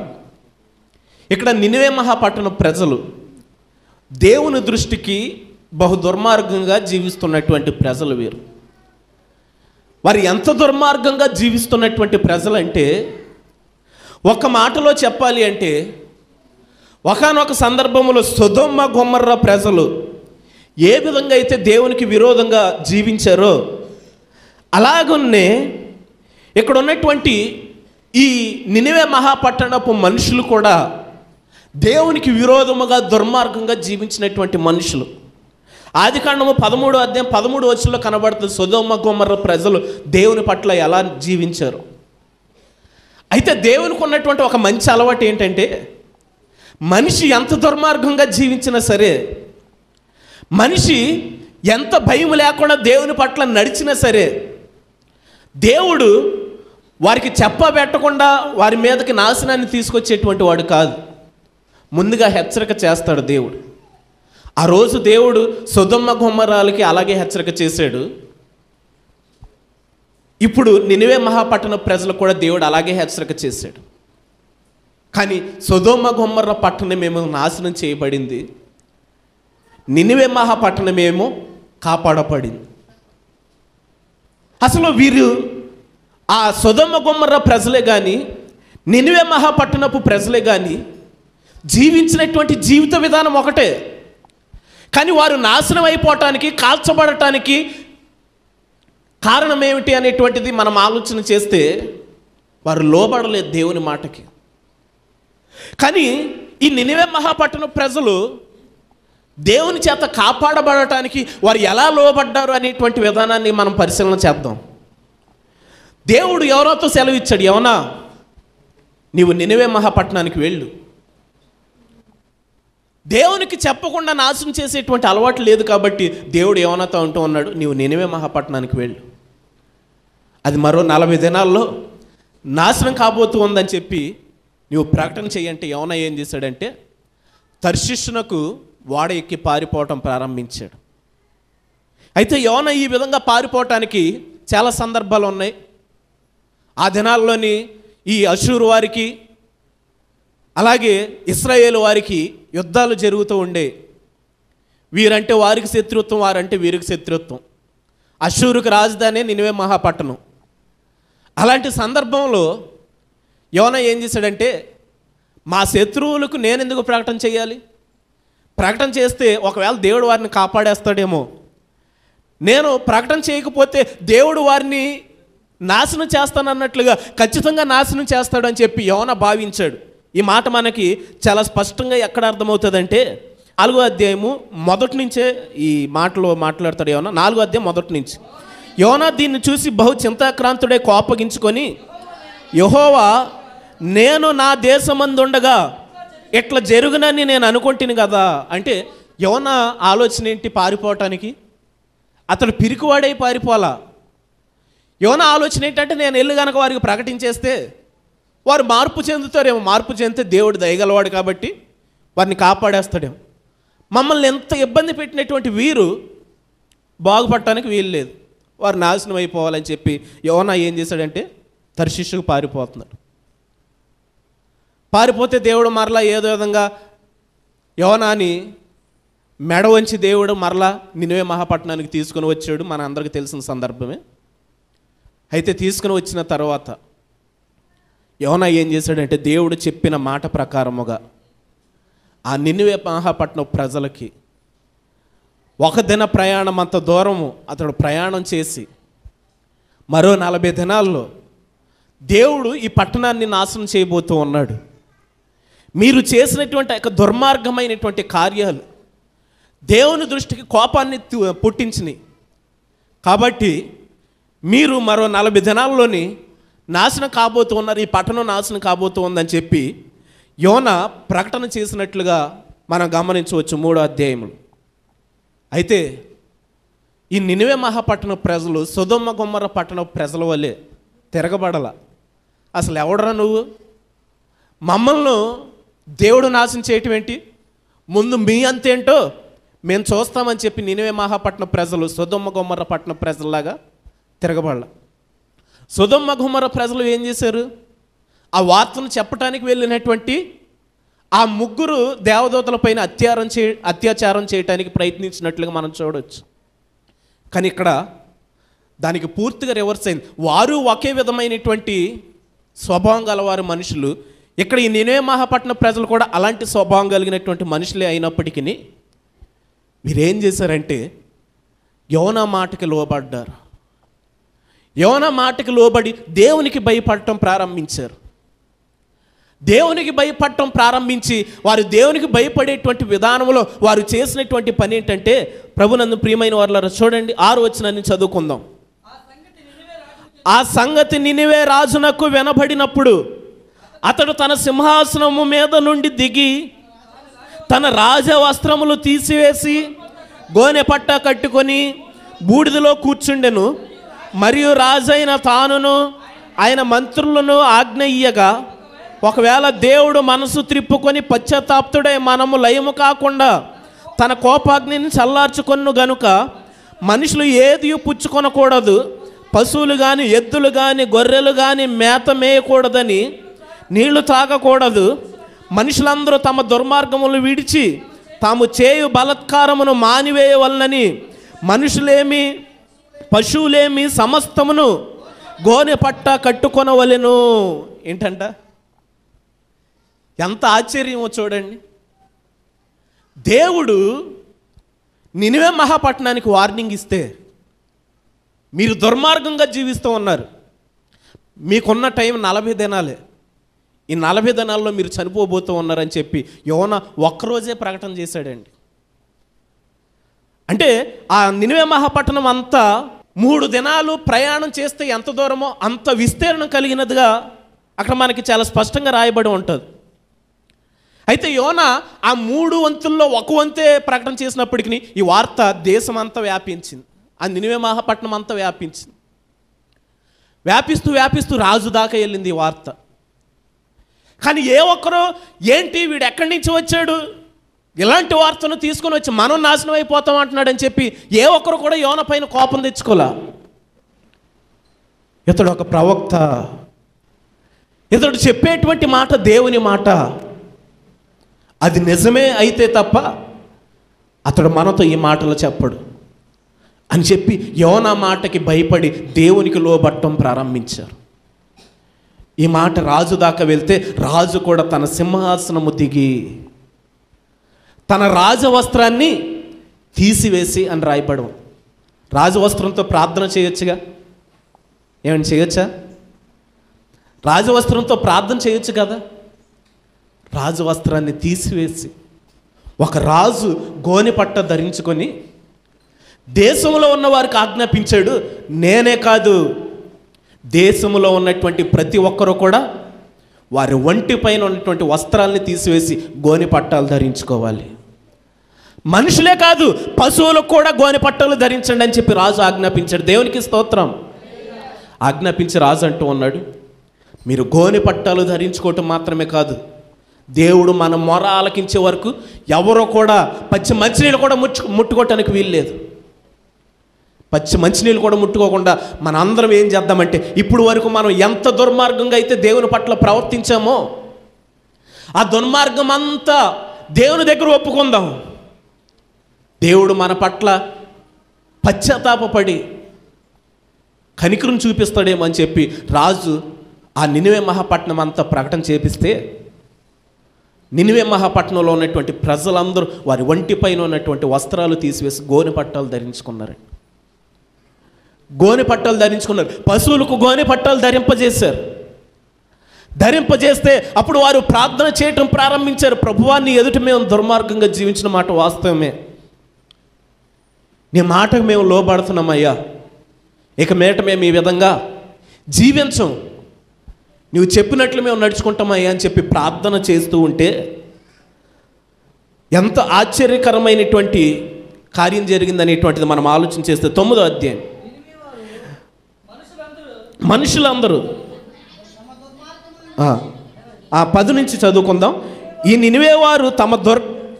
ఇక్కడ నినివే మహాపట్టణ ప్రజలు దేవుని దృష్టికి బహు దుర్మార్గంగా జీవిస్తున్నటువంటి ప్రజలు వీరు. వారు ఎంత దుర్మార్గంగా జీవిస్తున్నటువంటి ప్రజలు అంటే, ఒక మాటలో చెప్పాలి అంటే ఒకానొక సందర్భంలో సొదొమ గొమొర్రా ప్రజలు ఏ విధంగా అయితే దేవునికి విరోధంగా జీవించారో అలాగనే ఇక్కడ ఉన్నటువంటి ఈ నినివే మహాపట్టణపు మనుషులు కూడా దేవునికి విరోధముగా దుర్మార్గంగా జీవించినటువంటి మనుషులు. ఆదికాండము 13వ అధ్యాయం 13 వచనంలో కనబడుతుంది సొదొమ గొమొర్రా ప్రజలు దేవుని పట్ల ఎలా జీవించారు. అయితే దేవునికి ఉన్నటువంటి ఒక మంచి అలవాటు ఏంటంటే, మనిషి ఎంత దుర్మార్గంగా జీవించినా సరే, మనిషి ఎంత భయం లేకుండా దేవుని పట్ల నడిచినా సరే, దేవుడు వారికి చెప్పబెట్టకుండా వారి మీదకి నాశనాన్ని తీసుకొచ్చేటువంటి వాడు కాదు. ముందుగా హెచ్చరిక చేస్తాడు దేవుడు. ఆ రోజు దేవుడు సొదొమ గొమొర్రాలకి అలాగే హెచ్చరిక చేశాడు. ఇప్పుడు నినివే మహాపట్టణ ప్రజలు కూడా దేవుడు అలాగే హెచ్చరిక చేశాడు. కానీ సొదొమ గొమొర్రా పట్టణమేమో నాశనం చేయబడింది, నినివే మహాపట్టణమేమో కాపాడబడింది. అసలు వీరు ఆ సొదొమ గొమొర్రా ప్రజలే కానీ నినివే మహాపట్టణపు ప్రజలే కానీ జీవించినటువంటి జీవిత విధానం ఒకటే. కానీ వారు నాశనం అయిపోవటానికి, కాల్చబడటానికి కారణం ఏమిటి అనేటువంటిది మనం ఆలోచన చేస్తే వారు లోబడలేదు దేవుని మాటకి. కానీ ఈ నినివే మహాపట్టణ ప్రజలు దేవుని చేత కాపాడబడటానికి వారు ఎలా లోబడ్డారు అనేటువంటి విధానాన్ని మనం పరిశీలన చేద్దాం. దేవుడు ఎవరోతో సెలవిచ్చాడు, యోనా నీవు నినివే మహాపట్టణానికి వెళ్ళు. దేవునికి చెప్పకుండా నాశనం చేసేటువంటి అలవాటు లేదు కాబట్టి దేవుడు యోనాతో అంటూ ఉన్నాడు, నీవు నినివే మహాపట్టణానికి వెళ్ళు, అది మరో 40 దినాల్లో నాశనం కాబోతూ ఉందని చెప్పి నువ్వు ప్రకటన చేయంటే యోనా ఏం చేశాడంటే తర్షీషునకు ఓడ ఎక్కి పారిపోవటం ప్రారంభించాడు. అయితే యోనా ఈ విధంగా పారిపోవటానికి చాలా సందర్భాలు ఉన్నాయి. ఆ దినాల్లోని ఈ అషూరు వారికి అలాగే ఇశ్రాయేలు వారికి యుద్ధాలు జరుగుతూ ఉండే. వీరంటే వారికి శత్రుత్వం, వారంటే వీరికి శత్రుత్వం. అషూరుకు రాజధాని నినివే మహాపట్టణం. అలాంటి సందర్భంలో యోనా ఏం చేశాడంటే మా శత్రువులకు నేను ఎందుకు ప్రకటన చేయాలి, ప్రకటన చేస్తే ఒకవేళ దేవుడు వారిని కాపాడేస్తాడేమో, నేను ప్రకటన చేయకపోతే దేవుడు వారిని నాశనం చేస్తానన్నట్లుగా ఖచ్చితంగా నాశనం చేస్తాడని చెప్పి యోనా భావించాడు. ఈ మాట మనకి చాలా స్పష్టంగా ఎక్కడ అర్థమవుతుందంటే 4వ అధ్యాయము మొదటి నుంచే ఈ మాటలో మాట్లాడతాడు యోనా. 4వ అధ్యాయం మొదటి నుంచి. యోనా దీన్ని చూసి బహు చింతాక్రాంతుడే కోపగించుకొని, యెహోవా నేను నా దేశమందుండగా ఇట్లా జరుగునని నేను అనుకుంటుని కదా. అంటే యోనా ఆలోచన ఏంటి? పారిపోవటానికి. అతడు పిరికివాడై పారిపోలా. యోనా ఆలోచన ఏంటంటే నేను వెళ్ళి కనుక వారికి ప్రకటించేస్తే వారు మార్పు చెందుతారేమో, మార్పు చెందితే దేవుడు దయగలవాడు కాబట్టి వారిని కాపాడేస్తాడేమో, మమ్మల్ని ఎంత ఇబ్బంది పెట్టినటువంటి వీరు బాగుపడటానికి వీలు లేదు, వారు నాశనం అయిపోవాలని చెప్పి యోనా ఏం చేశాడంటే తర్షీషుకు పారిపోతున్నాడు. పారిపోతే దేవుడు మరలా ఏదో విధంగా యోనాని మెడ వంచి దేవుడు మరలా నినివే మహాపట్టణానికి తీసుకుని వచ్చాడు. మన అందరికీ తెలిసిన సందర్భమే. అయితే తీసుకుని వచ్చిన తర్వాత యోనా ఏం చేశాడంటే దేవుడు చెప్పిన మాట ప్రకారముగా ఆ నినివే మహాపట్టణం ప్రజలకి 1 దిన ప్రయాణం అంత దూరము అతడు ప్రయాణం చేసి మరో 40 దినాల్లో దేవుడు ఈ పట్టణాన్ని నాశనం చేయబోతూ ఉన్నాడు. మీరు చేసినటువంటి దుర్మార్గమైనటువంటి కార్యాలు దేవుని దృష్టికి కోపాన్ని పుట్టించినాయి కాబట్టి మీరు మరో 40 దినాల్లోని నాశనం కాబోతూ ఉన్నారు, ఈ పట్టణం నాశనం కాబోతూ ఉందని చెప్పి యోనా ప్రకటన చేసినట్లుగా మనం గమనించవచ్చు 3వ అధ్యాయములు. అయితే ఈ నినివే మహాపట్టణ ప్రజలు సొదొమ గొమొర్రా పట్టణ ప్రజల వల్లే తిరగబడాల. అసలు ఎవడరా నువ్వు, మమ్మల్ని దేవుడు నాశనం చేయటం ఏంటి, ముందు మీ అంతేంటో మేము చూస్తామని చెప్పి నినివే మహాపట్టణ ప్రజలు సొదొమ గొమొర్రా పట్టణ ప్రజల్లాగా తిరగబడాల. సొదొమ గొమొర్రా ప్రజలు ఏం చేశారు? ఆ వార్తను చెప్పడానికి వెళ్ళినటువంటి ఆ 3 దేవదూతల పైన అత్యాచారం చేయడానికి ప్రయత్నించినట్లుగా మనం చూడవచ్చు. కానీ ఇక్కడ దానికి పూర్తిగా రివర్స్ అయింది. వారు ఒకే విధమైనటువంటి స్వభావం గలవారు మనుషులు. ఇక్కడ ఈ నినివే మహాపట్టణ ప్రజలు కూడా అలాంటి స్వభావం కలిగినటువంటి మనుషులే అయినప్పటికీ మీరేం చేశారంటే యోనా మాటకి లోబడ్డారు. యోనా మాటకి లోబడి దేవునికి భయపడటం ప్రారంభించారు. దేవునికి భయపడటం ప్రారంభించి వారు దేవునికి భయపడేటువంటి విధానంలో వారు చేసినటువంటి పని ఏంటంటే, ప్రభునందు ప్రియమైన వారులారా చూడండి 6వ వచనాన్ని చదువుకుందాం. ఆ సంగతి నినివే రాజునకు వినబడినప్పుడు అతడు తన సింహాసనము మీద నుండి దిగి తన రాజవస్త్రములు తీసివేసి గోనె పట్ట కట్టుకొని బూడిదలో కూర్చుండెను. మరియు రాజైన తానును ఆయన మంత్రులను ఆజ్ఞ ఇయ్యగా, ఒకవేళ దేవుడు మనసు త్రిప్పుకొని పశ్చాత్తాప్తుడై మనము లయము కాకుండా తన కోపాగ్నిని చల్లార్చుకొను గనుక మనుషులు ఏది పుచ్చుకొనకూడదు, పశువులు కానీ ఎద్దులు కానీ గొర్రెలు కానీ మేత మేయకూడదని, నీళ్లు తాగకూడదు, మనుషులందరూ తమ దుర్మార్గములు విడిచి తాము చేయు బలత్కారమును మానివేయవలనని మనుషులేమి పశువులేమి సమస్తమును గోనె పట్ట కట్టుకొనవలెను. ఏంటంట, ఎంత ఆశ్చర్యమో చూడండి. దేవుడు నినివే మహాపట్టణానికి వార్నింగ్ ఇస్తే మీరు దుర్మార్గంగా జీవిస్తూ ఉన్నారు, మీకున్న టైం 40 దినాలే, ఈ 40 దినాల్లో మీరు చనిపోబోతూ ఉన్నారని చెప్పి యోనా ఒక్కరోజే ప్రకటన చేశాడండి. అంటే ఆ నినివే మహాపట్టణం అంతా 3 దినాలు ప్రయాణం చేస్తే ఎంత దూరమో అంత విస్తీర్ణం కలిగినదిగా అక్కడ మనకి చాలా స్పష్టంగా రాయబడి ఉంటుంది. అయితే యోనా ఆ 3 వంతుల్లో 1 వంతే ప్రకటన చేసినప్పటికీ ఈ వార్త దేశం అంతా వ్యాపించింది, ఆ నినివే మహాపట్నం అంతా వ్యాపించింది. వ్యాపిస్తూ రాజు దాకా వెళ్ళింది ఈ వార్త. కానీ ఏ ఒక్కరూ ఏంటి వీడు ఎక్కడి నుంచి వచ్చాడు, ఇలాంటి వార్తను తీసుకొని వచ్చి మనం నాశనం అయిపోతాం అంటున్నాడని చెప్పి ఏ ఒక్కరు కూడా యోనా పైన కోపం తెచ్చుకోలే. ఇతడు ఒక ప్రవక్త, ఇతడు చెప్పేటువంటి మాట దేవుని మాట, అది నిజమే అయితే తప్ప అతడు మనతో ఈ మాటలు చెప్పడు అని చెప్పి యోనా మాటకి భయపడి దేవునికి లోబట్టం ప్రారంభించారు. ఈ మాట రాజు దాకా వెళ్తే రాజు కూడా తన సింహాసనము దిగి తన రాజవస్త్రాన్ని తీసివేసి అని రాయబడం. రాజవస్త్రంతో ప్రార్థన చేయొచ్చుగా, ఏమైనా చేయొచ్చా? రాజవస్త్రంతో ప్రార్థన చేయొచ్చు కదా. రాజవస్త్రాన్ని తీసివేసి ఒక రాజు గోనె పట్ట ధరించుకొని దేశంలో ఉన్న వారికి ఆజ్ఞాపించాడు. నేనే కాదు, దేశంలో ఉన్నటువంటి ప్రతి ఒక్కరూ కూడా వారి ఒంటి పైన ఉన్నటువంటి వస్త్రాలని తీసివేసి గోనె పట్టాలు ధరించుకోవాలి. మనుషులే కాదు, పశువులకు కూడా గోనె పట్టాలు ధరించండి అని చెప్పి రాజు ఆజ్ఞాపించాడు. దేవునికి స్తోత్రం. ఆజ్ఞాపించి రాజు అంటూ ఉన్నాడు, మీరు గోనె పట్టాలు ధరించుకోవటం మాత్రమే కాదు, దేవుడు మన మొర ఆలకించే వరకు ఎవరో కూడా పచ్చి మంచినీళ్ళు కూడా ముట్టుకోవటానికి వీల్లేదు. పచ్చి మంచినీళ్ళు కూడా ముట్టుకోకుండా మన అందరం ఏం చేద్దామంటే, ఇప్పుడు వరకు మనం ఎంత దుర్మార్గంగా అయితే దేవుని పట్ల ప్రవర్తించామో ఆ దుర్మార్గం అంతా దేవుని దగ్గర ఒప్పుకుందాం. దేవుడు మన పట్ల పశ్చాత్తాపపడి కనికరం చూపిస్తాడేమో అని చెప్పి రాజు ఆ నినివే మహాపట్నం అంతా ప్రకటన చేపిస్తే నినివే మహాపట్నంలో ఉన్నటువంటి ప్రజలందరూ వారి ఒంటి పైన ఉన్నటువంటి వస్త్రాలు తీసివేసి గోనె పట్టాలు ధరించుకున్నారు. గోనె పట్టాలు ధరించుకున్నారు. పశువులకు గోనె పట్టాలు ధరింపజేశారు. ధరింపజేస్తే అప్పుడు వారు ప్రార్థన చేయటం ప్రారంభించారు. ప్రభువాన్ని ఎదుట మేము దుర్మార్గంగా జీవించిన మాట వాస్తవమే, నీ మాటకు మేము లోబడుతున్నామయ్యా, ఇక మీదట మేము ఈ విధంగా జీవించం, నువ్వు చెప్పినట్లు మేము నడుచుకుంటామయ్యా అని చెప్పి ప్రార్థన చేస్తూ ఉంటే ఎంత ఆశ్చర్యకరమైనటువంటి కార్యం జరిగిందనేటువంటిది మనం ఆలోచన చేస్తే 9వ అధ్యాయం మనుషులందరూ 10 నుంచి చదువుకుందాం. ఈ నినివే వారు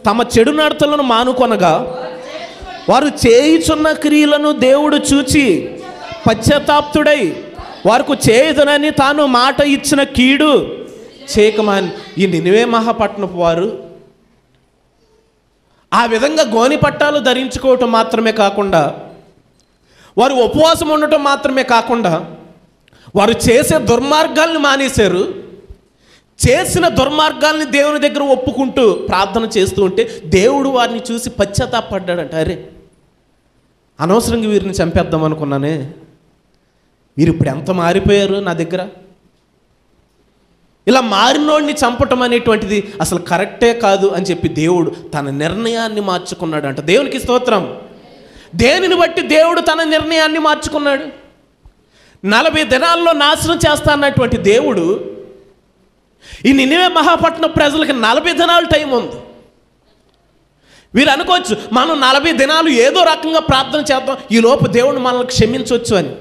తమ చెడు నడతలను మానుకొనగా వారు చేయుచున్న క్రియలను దేవుడు చూచి పశ్చాత్తాప్తుడై వారికి చేయదునని తాను మాట ఇచ్చిన కీడు చేయకమాని. ఈ నినివే మహాపట్నపు వారు ఆ విధంగా గోనె పట్టాలు ధరించుకోవటం మాత్రమే కాకుండా, వారు ఉపవాసం ఉండటం మాత్రమే కాకుండా, వారు చేసే దుర్మార్గాల్ని మానేశారు. చేసిన దుర్మార్గాల్ని దేవుని దగ్గర ఒప్పుకుంటూ ప్రార్థన చేస్తూ ఉంటే దేవుడు వారిని చూసి పశ్చాత్తాపడ్డాడంట. అరే, అనవసరంగా వీరిని చంపేద్దాం అనుకున్నానే, వీరు ఇప్పుడు ఎంత మారిపోయారు నా దగ్గర. ఇలా మారినోడిని చంపటం అనేటువంటిది అసలు కరెక్టే కాదు అని చెప్పి దేవుడు తన నిర్ణయాన్ని మార్చుకున్నాడు అంట. దేవునికి స్తోత్రం. దేనిని బట్టి దేవుడు తన నిర్ణయాన్ని మార్చుకున్నాడు. 40 దినాల్లో నాశనం చేస్తా అన్నటువంటి దేవుడు ఈ నినివే మహాపట్నం ప్రజలకి 40 దినాలు టైం ఉంది. వీరు అనుకోవచ్చు మనం 40 దినాలు ఏదో రకంగా ప్రార్థన చేద్దాం, ఈ లోపు దేవుడు మనల్ని క్షమించవచ్చు అని.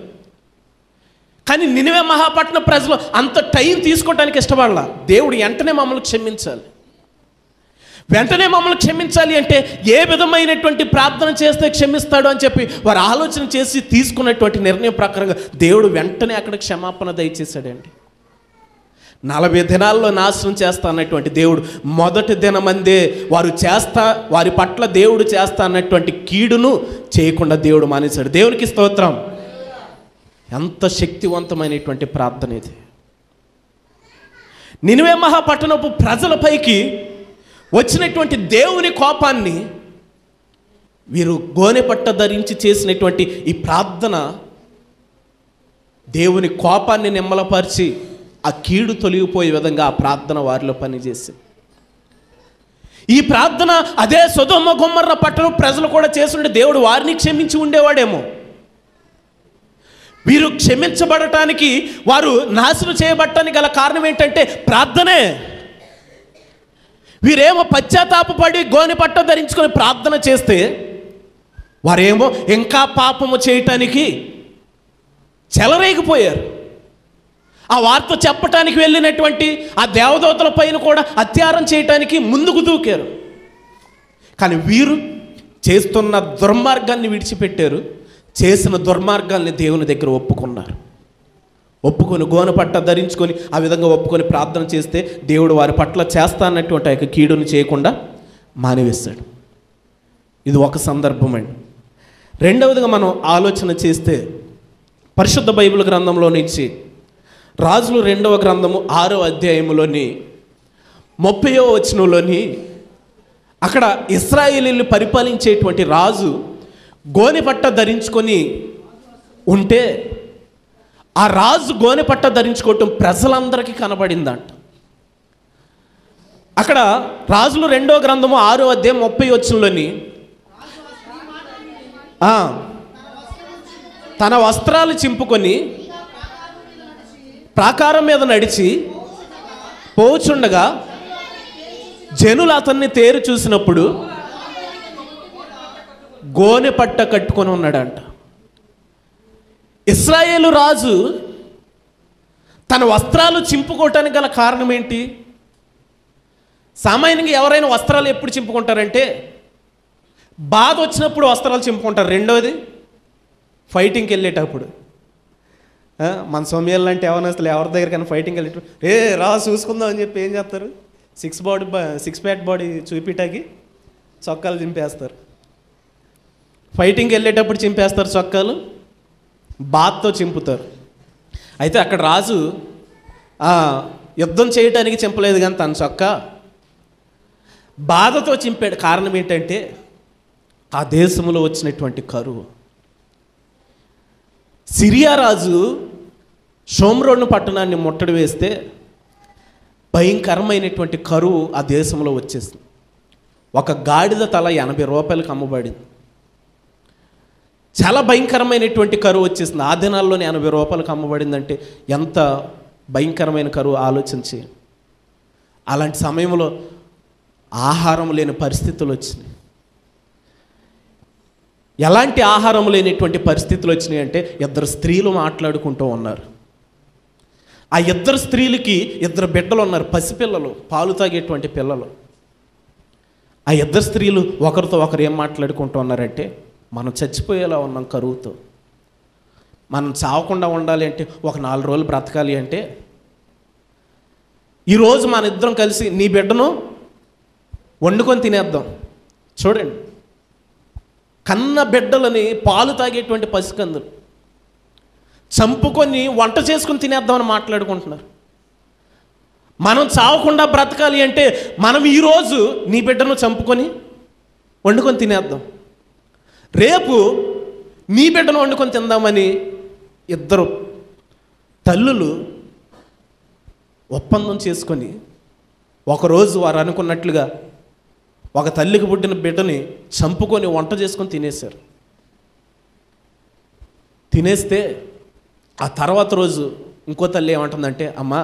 కానీ నినివే మహాపట్నం ప్రజలు అంత టైం తీసుకోవడానికి ఇష్టపడాల. దేవుడు వెంటనే మమ్మల్ని క్షమించాలి. వెంటనే మమ్మల్ని క్షమించాలి అంటే ఏ విధమైనటువంటి ప్రార్థన చేస్తే క్షమిస్తాడు అని చెప్పి వారు ఆలోచన చేసి తీసుకున్నటువంటి నిర్ణయం ప్రకారంగా దేవుడు వెంటనే అక్కడ క్షమాపణ దయచేశాడండి. 40 దినాల్లో నాశనం చేస్తా అన్నటువంటి దేవుడు మొదటి దినమందే వారి పట్ల దేవుడు చేస్తా అన్నటువంటి కీడును చేయకుండా దేవుడు మానేశాడు. దేవునికి స్తోత్రం. ఎంత శక్తివంతమైనటువంటి ప్రార్థన ఇది. నినివే మహాపట్టణపు ప్రజలపైకి వచ్చినటువంటి దేవుని కోపాన్ని వీరు గోనె పట్ట ధరించి చేసినటువంటి ఈ ప్రార్థన దేవుని కోపాన్ని నిమ్మలపరిచి ఆ కీడు తొలగిపోయే విధంగా ఆ ప్రార్థన వారిలో పనిచేసింది. ఈ ప్రార్థన అదే సొదొమ గొమొర్రా పట్టణ ప్రజలు కూడా చేస్తుంటే దేవుడు వారిని క్షమించి ఉండేవాడేమో. వీరు క్షమించబడటానికి, వారు నాశనం చేయబడటానికి గల కారణం ఏంటంటే ప్రార్థనే. వీరేమో పశ్చాత్తాపపడి గోనెపట్ట ధరించుకొని ప్రార్థన చేస్తే, వారేమో ఇంకా పాపము చేయటానికి చెలరేగిపోయారు. ఆ వార్త చెప్పటానికి వెళ్ళినటువంటి ఆ దేవదూతల పైన కూడా అత్యారం చేయటానికి ముందుకు దూకారు. కానీ వీరు చేస్తున్న దుర్మార్గాన్ని విడిచిపెట్టారు. చేసిన దుర్మార్గాల్ని దేవుని దగ్గర ఒప్పుకున్నారు. ఒప్పుకొని గోనెపట్ట ధరించుకొని ఆ విధంగా ఒప్పుకొని ప్రార్థన చేస్తే దేవుడు వారి పట్ల చేస్తానటువంటి ఆ యొక్క కీడుని చేయకుండా మానివేశాడు. ఇది ఒక సందర్భం అండి. రెండవదిగా మనం ఆలోచన చేస్తే పరిశుద్ధ బైబిల్ గ్రంథంలో నుంచి రాజులు 2వ గ్రంథము 6వ అధ్యాయంలోని 30వ వచనంలోని అక్కడ ఇశ్రాయేలీయులు పరిపాలించేటువంటి రాజు గోనెపట్ట ధరించుకొని ఉంటే, ఆ రాజు గోనెపట్ట ధరించుకోవటం ప్రజలందరికీ కనబడిందంట. అక్కడ రాజులు 2వ గ్రంథము 6వ అధ్యాయం 30వ వచనంలోని తన వస్త్రాలు చింపుకొని ప్రాకారం మీద నడిచి పోచుండగా జనులు అతన్ని తేరు చూసినప్పుడు గోనెపట్ట కట్టుకొని ఉన్నాడంట. ఇశ్రాయేలు రాజు తన వస్త్రాలు చింపుకోవటానికి గల కారణం ఏంటి? సామాన్యంగా ఎవరైనా వస్త్రాలు ఎప్పుడు చింపుకుంటారంటే బాధ వచ్చినప్పుడు వస్త్రాలు చింపుకుంటారు. రెండవది ఫైటింగ్కి వెళ్ళేటప్పుడు. మన సోమ్యాలు లాంటి యవనస్తులు ఎవరి దగ్గరికైనా ఫైటింగ్కి వెళ్ళేటప్పుడు రా చూసుకుందాం అని చెప్పి ఏం చేస్తారు, సిక్స్ ప్యాక్ బాడీ చూపిటాకి చొక్కాలు చింపేస్తారు. ఫైటింగ్కి వెళ్ళేటప్పుడు చింపేస్తారు చొక్కాలు, బాత్తో చింపుతారు. అయితే అక్కడ రాజు యుద్ధం చేయడానికి చింపలేదు, కానీ తన చొక్కా బాధతో చింపాడు. కారణం ఏంటంటే ఆ దేశంలో వచ్చినటువంటి కరువు. సిరియా రాజు షోమ్రోను పట్టణాన్ని ముట్టడి వేస్తే భయంకరమైనటువంటి కరువు ఆ దేశంలో వచ్చేసింది. ఒక గాడిద తల 80 రూపాయలకు అమ్మబడింది. చాలా భయంకరమైనటువంటి కరువు వచ్చేసింది. ఆ దినాల్లోనే 80 రూపాయలకు అమ్మబడిందంటే ఎంత భయంకరమైన కరువు ఆలోచించి. అలాంటి సమయంలో ఆహారం లేని పరిస్థితులు వచ్చినాయి. ఎలాంటి ఆహారం లేనటువంటి పరిస్థితులు వచ్చినాయి అంటే 2 స్త్రీలు మాట్లాడుకుంటూ ఉన్నారు. ఆ 2 స్త్రీలకి 2 బిడ్డలు ఉన్నారు, పసిపిల్లలు, పాలు తాగేటువంటి పిల్లలు. ఆ 2 స్త్రీలు ఒకరితో ఒకరు ఏం మాట్లాడుకుంటూ ఉన్నారంటే, మనం చచ్చిపోయేలా ఉన్నాం కరువుతో, మనం చావకుండా ఉండాలి అంటే, ఒక 4 రోజులు బ్రతకాలి అంటే, ఈరోజు మన ఇద్దరం కలిసి నీ బిడ్డను వండుకొని తినేద్దాం. చూడండి, కన్న బిడ్డలని పాలు తాగేటువంటి పసికందులు చంపుకొని వంట చేసుకుని తినేద్దామని మాట్లాడుకుంటున్నారు. మనం చావకుండా బ్రతకాలి అంటే మనం ఈరోజు నీ బిడ్డను చంపుకొని వండుకొని తినేద్దాం, రేపు నీ బిడ్డను వండుకొని తిందామని 2 తల్లులు ఒప్పందం చేసుకొని ఒకరోజు వారు అనుకున్నట్లుగా ఒక తల్లికి పుట్టిన బిడ్డని చంపుకొని వంట చేసుకొని తినేశారు. తినేస్తే ఆ తర్వాత రోజు ఇంకో తల్లి ఏమంటుందంటే, అమ్మా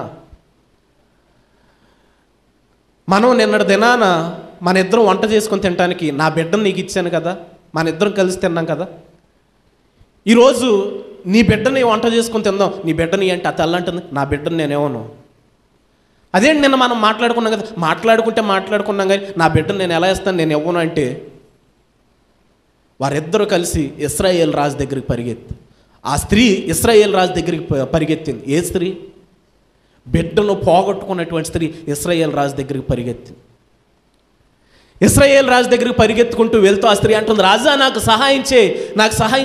మనం నిన్నటి దినాన మన ఇద్దరం వంట చేసుకొని తినడానికి నా బిడ్డను నీకు ఇచ్చాను కదా, మన ఇద్దరం కలిసి తిన్నాం కదా, ఈరోజు నీ బిడ్డని వంట చేసుకొని తిందాం, నీ బిడ్డని అంటే ఆ తల్లి అంటుంది, నా బిడ్డను నేనేమను. అదేంటి నిన్న మనం మాట్లాడుకున్నాం కదా, మాట్లాడుకున్నాం కానీ నా బిడ్డను నేను ఎలా ఇస్తాను, నేను ఇవ్వను అంటే వారిద్దరూ కలిసి ఇశ్రాయేలు రాజు దగ్గరికి పరిగెత్తి, ఆ స్త్రీ ఇశ్రాయేలు రాజు దగ్గరికి పరిగెత్తింది. ఏ స్త్రీ? బిడ్డను పోగొట్టుకున్నటువంటి స్త్రీ ఇశ్రాయేలు రాజు దగ్గరికి పరిగెత్తింది. ఇశ్రాయేలు రాజు దగ్గరికి పరిగెత్తుకుంటూ వెళ్తూ ఆ స్త్రీ అంటుంది, రాజా నాకు సహాయం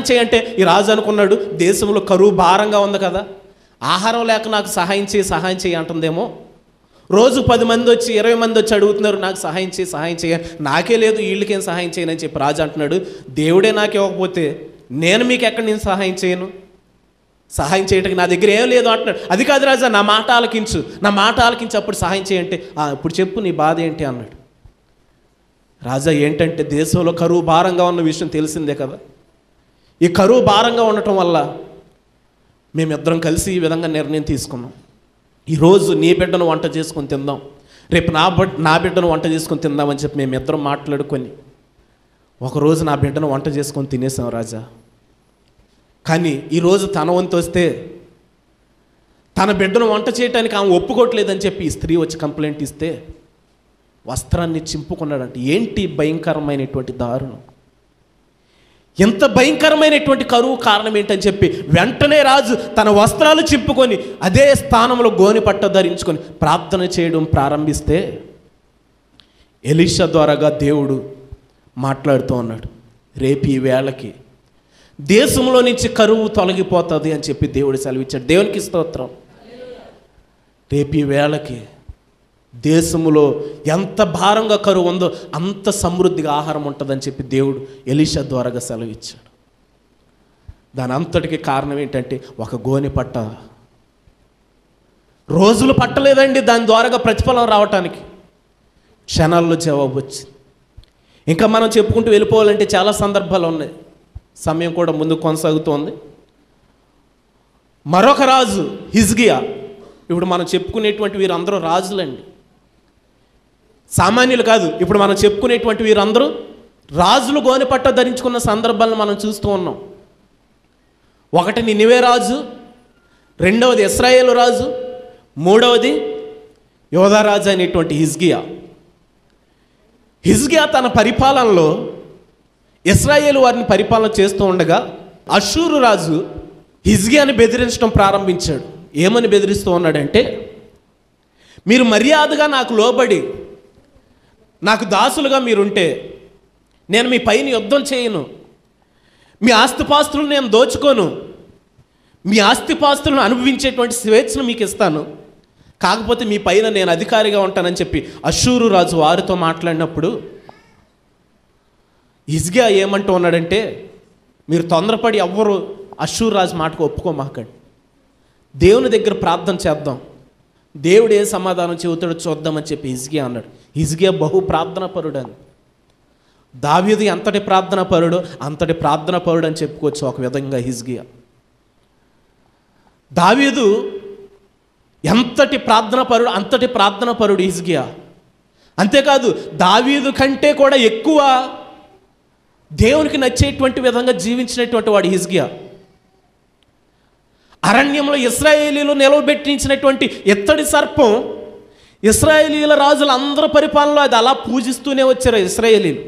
చేయి అంటే, ఈ రాజు అనుకున్నాడు దేశంలో కరువు భారంగా ఉంది కదా, ఆహారం లేక నాకు సహాయం చేయి అంటుందేమో. రోజు 10 మంది వచ్చి 20 మంది వచ్చి అడుగుతున్నారు, నాకు సహాయం చేయ, నాకే లేదు వీళ్ళకేం సహాయం చేయను అని చెప్పి రాజు అంటున్నాడు, దేవుడే నాకు ఇవ్వకపోతే నేను మీకు ఎక్కడ నేను సహాయం చేయను, సహాయం చేయటానికి నా దగ్గర ఏం లేదు అంటున్నాడు. అది కాదు రాజా, నా మాట ఆలకించు అప్పుడు సహాయం చేయంటే, ఇప్పుడు చెప్పు నీ బాధ ఏంటి అన్నాడు. రాజా ఏంటంటే, దేశంలో కరువు భారంగా ఉన్న విషయం తెలిసిందే కదా, ఈ కరువు భారంగా ఉండటం వల్ల మేమిద్దరం కలిసి ఈ విధంగా నిర్ణయం తీసుకున్నాం. ఈరోజు నీ బిడ్డను వంట చేసుకొని తిందాం, రేపు నా బిడ్డను వంట చేసుకొని తిందామని చెప్పి మేమిద్దరం మాట్లాడుకొని ఒకరోజు నా బిడ్డను వంట చేసుకొని తినేసాం రాజా. కానీ ఈరోజు తన వంతు వస్తే తన బిడ్డను వంట చేయడానికి ఆమె ఒప్పుకోవట్లేదని చెప్పి ఈ స్త్రీ వచ్చి కంప్లైంట్ ఇస్తే వస్త్రాన్ని చింపుకున్నాడంటే ఏంటి భయంకరమైనటువంటి దారుణం! ఎంత భయంకరమైనటువంటి కరువు కారణం ఏంటని చెప్పి వెంటనే రాజు తన వస్త్రాలు చింపుకొని అదే స్థానంలో గోనెపట్ట ధరించుకొని ప్రార్థన చేయడం ప్రారంభిస్తే ఎలీషా ద్వారాగా దేవుడు మాట్లాడుతూ ఉన్నాడు. రేపు ఈ వేళకి దేశంలో నుంచి కరువు తొలగిపోతుంది అని చెప్పి దేవుడు సెలవిచ్చాడు. దేవునికి స్తోత్రం. రేపు ఈ వేళకి దేశంలో ఎంత భారంగా కరువు ఉందో అంత సమృద్ధిగా ఆహారం ఉంటుందని చెప్పి దేవుడు ఎలీషా ద్వారాగా సెలవిచ్చాడు. దాని అంతటికి కారణం ఏంటంటే ఒక గోనెపట్ట. రోజులు పట్టలేదండి దాని ద్వారాగా ప్రతిఫలం రావటానికి, క్షణాల్లో జవాబు వచ్చింది. ఇంకా మనం చెప్పుకుంటూ వెళ్ళిపోవాలంటే చాలా సందర్భాలు ఉన్నాయి, సమయం కూడా ముందుకు కొనసాగుతోంది. మరొక రాజు హిజ్కియా. ఇప్పుడు మనం చెప్పుకునేటువంటి వీరందరూ రాజులండి, సామాన్యులు కాదు. ఇప్పుడు మనం చెప్పుకునేటువంటి వీరందరూ రాజులు గోనెపట్ట ధరించుకున్న సందర్భాలను మనం చూస్తూ ఉన్నాం. ఒకటి నినివే రాజు, రెండవది ఇశ్రాయేలు రాజు, మూడవది యోధారాజు అనేటువంటి హిజ్కియా. హిజ్కియా తన పరిపాలనలో ఇశ్రాయేలు వారిని పరిపాలన చేస్తూ ఉండగా అష్షూరు రాజు హిజ్కియాని బెదిరించడం ప్రారంభించాడు. ఏమని బెదిరిస్తూ ఉన్నాడంటే, మీరు మర్యాదగా నాకు లోబడి నాకు దాసులుగా మీరుంటే నేను మీ పైన యుద్ధం చేయను, మీ ఆస్తిపాస్తులను నేను దోచుకోను, మీ ఆస్తిపాస్తులను అనుభవించేటువంటి స్వేచ్ఛను మీకు ఇస్తాను, కాకపోతే మీ పైన నేను అధికారిగా ఉంటానని చెప్పి అష్షూరు రాజు వారితో మాట్లాడినప్పుడు హిజ్కియా ఏమంటూ ఉన్నాడంటే, మీరు తొందరపడి ఎవ్వరు అష్షూరు రాజు మాటకు ఒప్పుకోమాకండి, దేవుని దగ్గర ప్రార్థన చేద్దాం, దేవుడు ఏ సమాధానం చెబుతాడో చూద్దామని చెప్పి హిజ్కియా అన్నాడు. హిజ్కియా బహు ప్రార్థనా పరుడు అని. దావీదు ఎంతటి ప్రార్థనా పరుడు అంతటి ప్రార్థనా పరుడు అని చెప్పుకోవచ్చు ఒక విధంగా హిజ్కియా. దావీదు ఎంతటి ప్రార్థనా పరుడు అంతటి ప్రార్థనా పరుడు హిజ్కియా. అంతేకాదు దావీదు కంటే కూడా ఎక్కువ దేవునికి నచ్చేటువంటి విధంగా జీవించినటువంటి వాడు హిజ్కియా. అరణ్యంలో ఇశ్రాయేలీలు నిలవబెట్టించినటువంటి ఇత్తడి సర్పం ఇశ్రాయేలీల రాజుల అందరి పరిపాలనలో అది అలా పూజిస్తూనే వచ్చారు ఇశ్రాయేలీలు.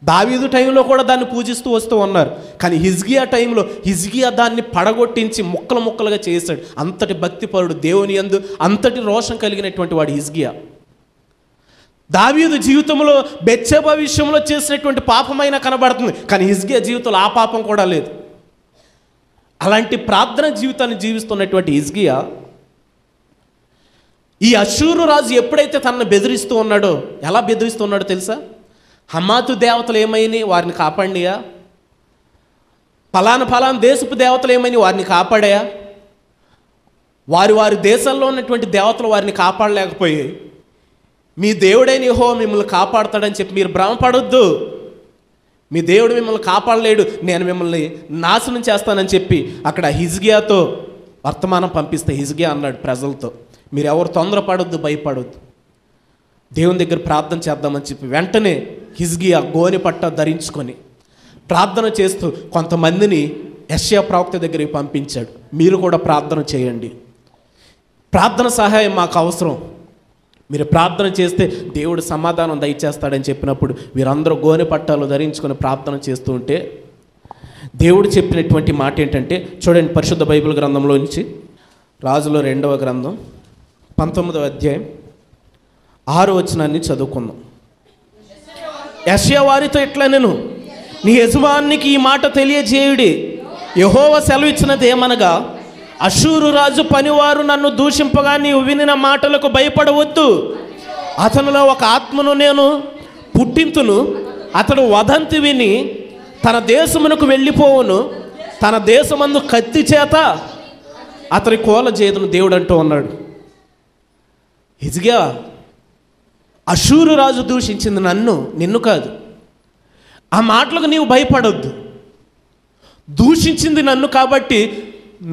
దావీదు టైంలో కూడా దాన్ని పూజిస్తూ వస్తూ ఉన్నారు. కానీ హిజ్కియా టైంలో హిజ్కియా దాన్ని పడగొట్టించి ముక్కలు ముక్కలుగా చేశాడు. అంతటి భక్తిపరుడు, దేవుని యందు అంతటి రోషం కలిగినటువంటి వాడు హిజ్కియా. దావీదు జీవితంలో బెత్షెబా విషయంలో చేసినటువంటి పాపమైనా కనబడుతుంది, కానీ హిజ్కియా జీవితంలో ఆ పాపం కూడా లేదు. అలాంటి ప్రార్థన జీవితాన్ని జీవిస్తున్నటువంటి హిజ్కియా ఈ అష్షూరు రాజు ఎప్పుడైతే తనను బెదిరిస్తూ ఉన్నాడో, ఎలా బెదిరిస్తూ ఉన్నాడో తెలుసా? హమాతు దేవతలు ఏమైనా వారిని కాపాడియా, ఫలానా దేశపు దేవతలు ఏమైనా వారిని కాపాడాయా, వారి దేశాల్లో ఉన్నటువంటి దేవతలు వారిని కాపాడలేకపోయాయి, మీ దేవుడైన యెహోవా మిమ్మల్ని కాపాడుతాడని చెప్పి మీరు భ్రమపడొద్దు, మీ దేవుడు మిమ్మల్ని కాపాడలేడు, నేను మిమ్మల్ని నాశనం చేస్తానని చెప్పి అక్కడ హిజ్కియాతో వర్తమానం పంపిస్తే హిజ్కియా అన్నాడు ప్రజలతో, మీరు ఎవరు తొందరపడొద్దు, భయపడొద్దు, దేవుని దగ్గర ప్రార్థన చేద్దామని చెప్పి వెంటనే హిజ్కియా గోనెపట్ట ధరించుకొని ప్రార్థన చేస్తూ కొంతమందిని యెషయా ప్రవక్త దగ్గరికి పంపించాడు. మీరు కూడా ప్రార్థన చేయండి, ప్రార్థన సహాయం మాకు అవసరం, మీరు ప్రార్థన చేస్తే దేవుడు సమాధానం దయచేస్తాడని చెప్పినప్పుడు వీరందరూ గోనెపట్టాలు ధరించుకొని ప్రార్థన చేస్తూ ఉంటే దేవుడు చెప్పినటువంటి మాట ఏంటంటే, చూడండి పరిశుద్ధ బైబిల్ గ్రంథంలో నుంచి రాజుల 2వ గ్రంథం 19వ అధ్యాయం 6వ వచనాన్ని చదువుకుందాం. యెషయా వారితో ఇట్లా, నేను నీ యజమానికి ఈ మాట తెలియజేయుడి, యెహోవా సెలవిచ్చినది ఏమనగా, అష్షూరు రాజు పనివారు నన్ను దూషింపగా నీవు వినిన మాటలకు భయపడవద్దు, అతనిలో ఒక ఆత్మను నేను పుట్టింతును, అతడు వదంతి విని తన దేశమునకు వెళ్ళిపోవును, తన దేశమందు కత్తి చేత అతని కోల చేతును దేవుడు అంటూ ఉన్నాడు. హిజ్కియా, అష్షూరు రాజు దూషించింది నిన్ను కాదు, ఆ మాటలకు నీవు భయపడొద్దు, దూషించింది నన్ను కాబట్టి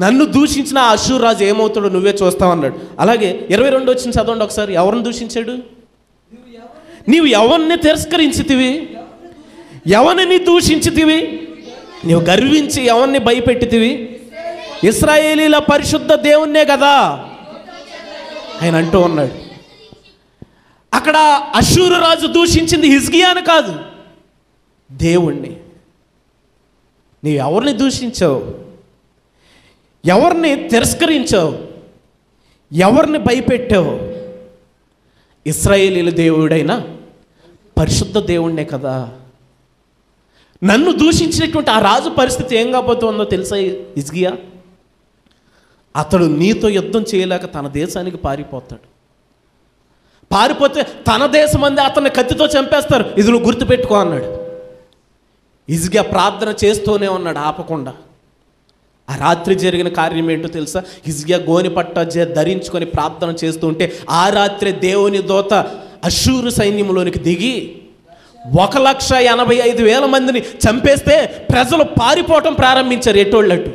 నన్ను దూషించిన ఆ అష్షూరు రాజు ఏమవుతాడో నువ్వే చూస్తావు అన్నాడు. అలాగే 22 వచ్చిన చదవండి ఒకసారి. ఎవరిని దూషించాడు? నీవు ఎవరిని తిరస్కరించితివి, ఎవరిని దూషించితివి, నీవు గర్వించి ఎవరిని భయపెట్టితివి? ఇశ్రాయేలీల పరిశుద్ధ దేవుణ్ణే కదా ఆయన అంటూ ఉన్నాడు. అక్కడ అష్షూరు రాజు దూషించింది హిజ్కియాను కాదు, దేవుణ్ణి. నీవు ఎవరిని దూషించావు, ఎవరిని తిరస్కరించావు, ఎవరిని భయపెట్టావు? ఇశ్రాయేలీల దేవుడైన పరిశుద్ధ దేవుణ్ణే కదా. నన్ను దూషించినటువంటి ఆ రాజు పరిస్థితి ఏం కాబోతుందో తెలుసా హిజ్కియా? అతడు నీతో యుద్ధం చేయలేక తన దేశానికి పారిపోతాడు. పారిపోతే తన దేశం అందే అతన్ని కత్తితో చంపేస్తారు. ఇది నువ్వు గుర్తుపెట్టుకో అన్నాడు. హిజ్కియా ప్రార్థన చేస్తూనే ఉన్నాడు ఆపకుండా. ఆ రాత్రి జరిగిన కార్యం ఏంటో తెలుసా? హిజ్కియా గోనెపట్ట ధరించుకొని ప్రార్థన చేస్తూ ఉంటే ఆ రాత్రి దేవుని దూత అష్షూరు సైన్యంలోనికి దిగి 1,85,000 మందిని చంపేస్తే ప్రజలు పారిపోవటం ప్రారంభించారు ఎటోళ్ళట్టు.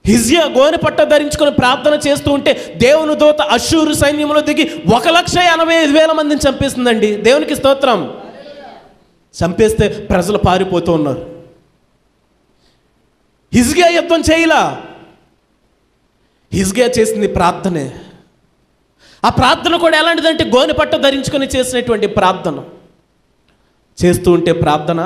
హిజ్కియా గోనెపట్ట ధరించుకొని ప్రార్థన చేస్తూ ఉంటే దేవుని దూత అష్షూరు సైన్యంలో దిగి 1,85,000 మందిని చంపేస్తుందండి. దేవునికి స్తోత్రం. చంపేస్తే ప్రజలు పారిపోతూ ఉన్నారు. హిజ్కియా యుద్ధం చేయలా, హిజ్కియా చేసింది ప్రార్థనే. ఆ ప్రార్థన కూడా ఎలాంటిదంటే గోనెపట్ట ధరించుకొని చేసినటువంటి ప్రార్థన. చేస్తూ ఉంటే ప్రార్థన,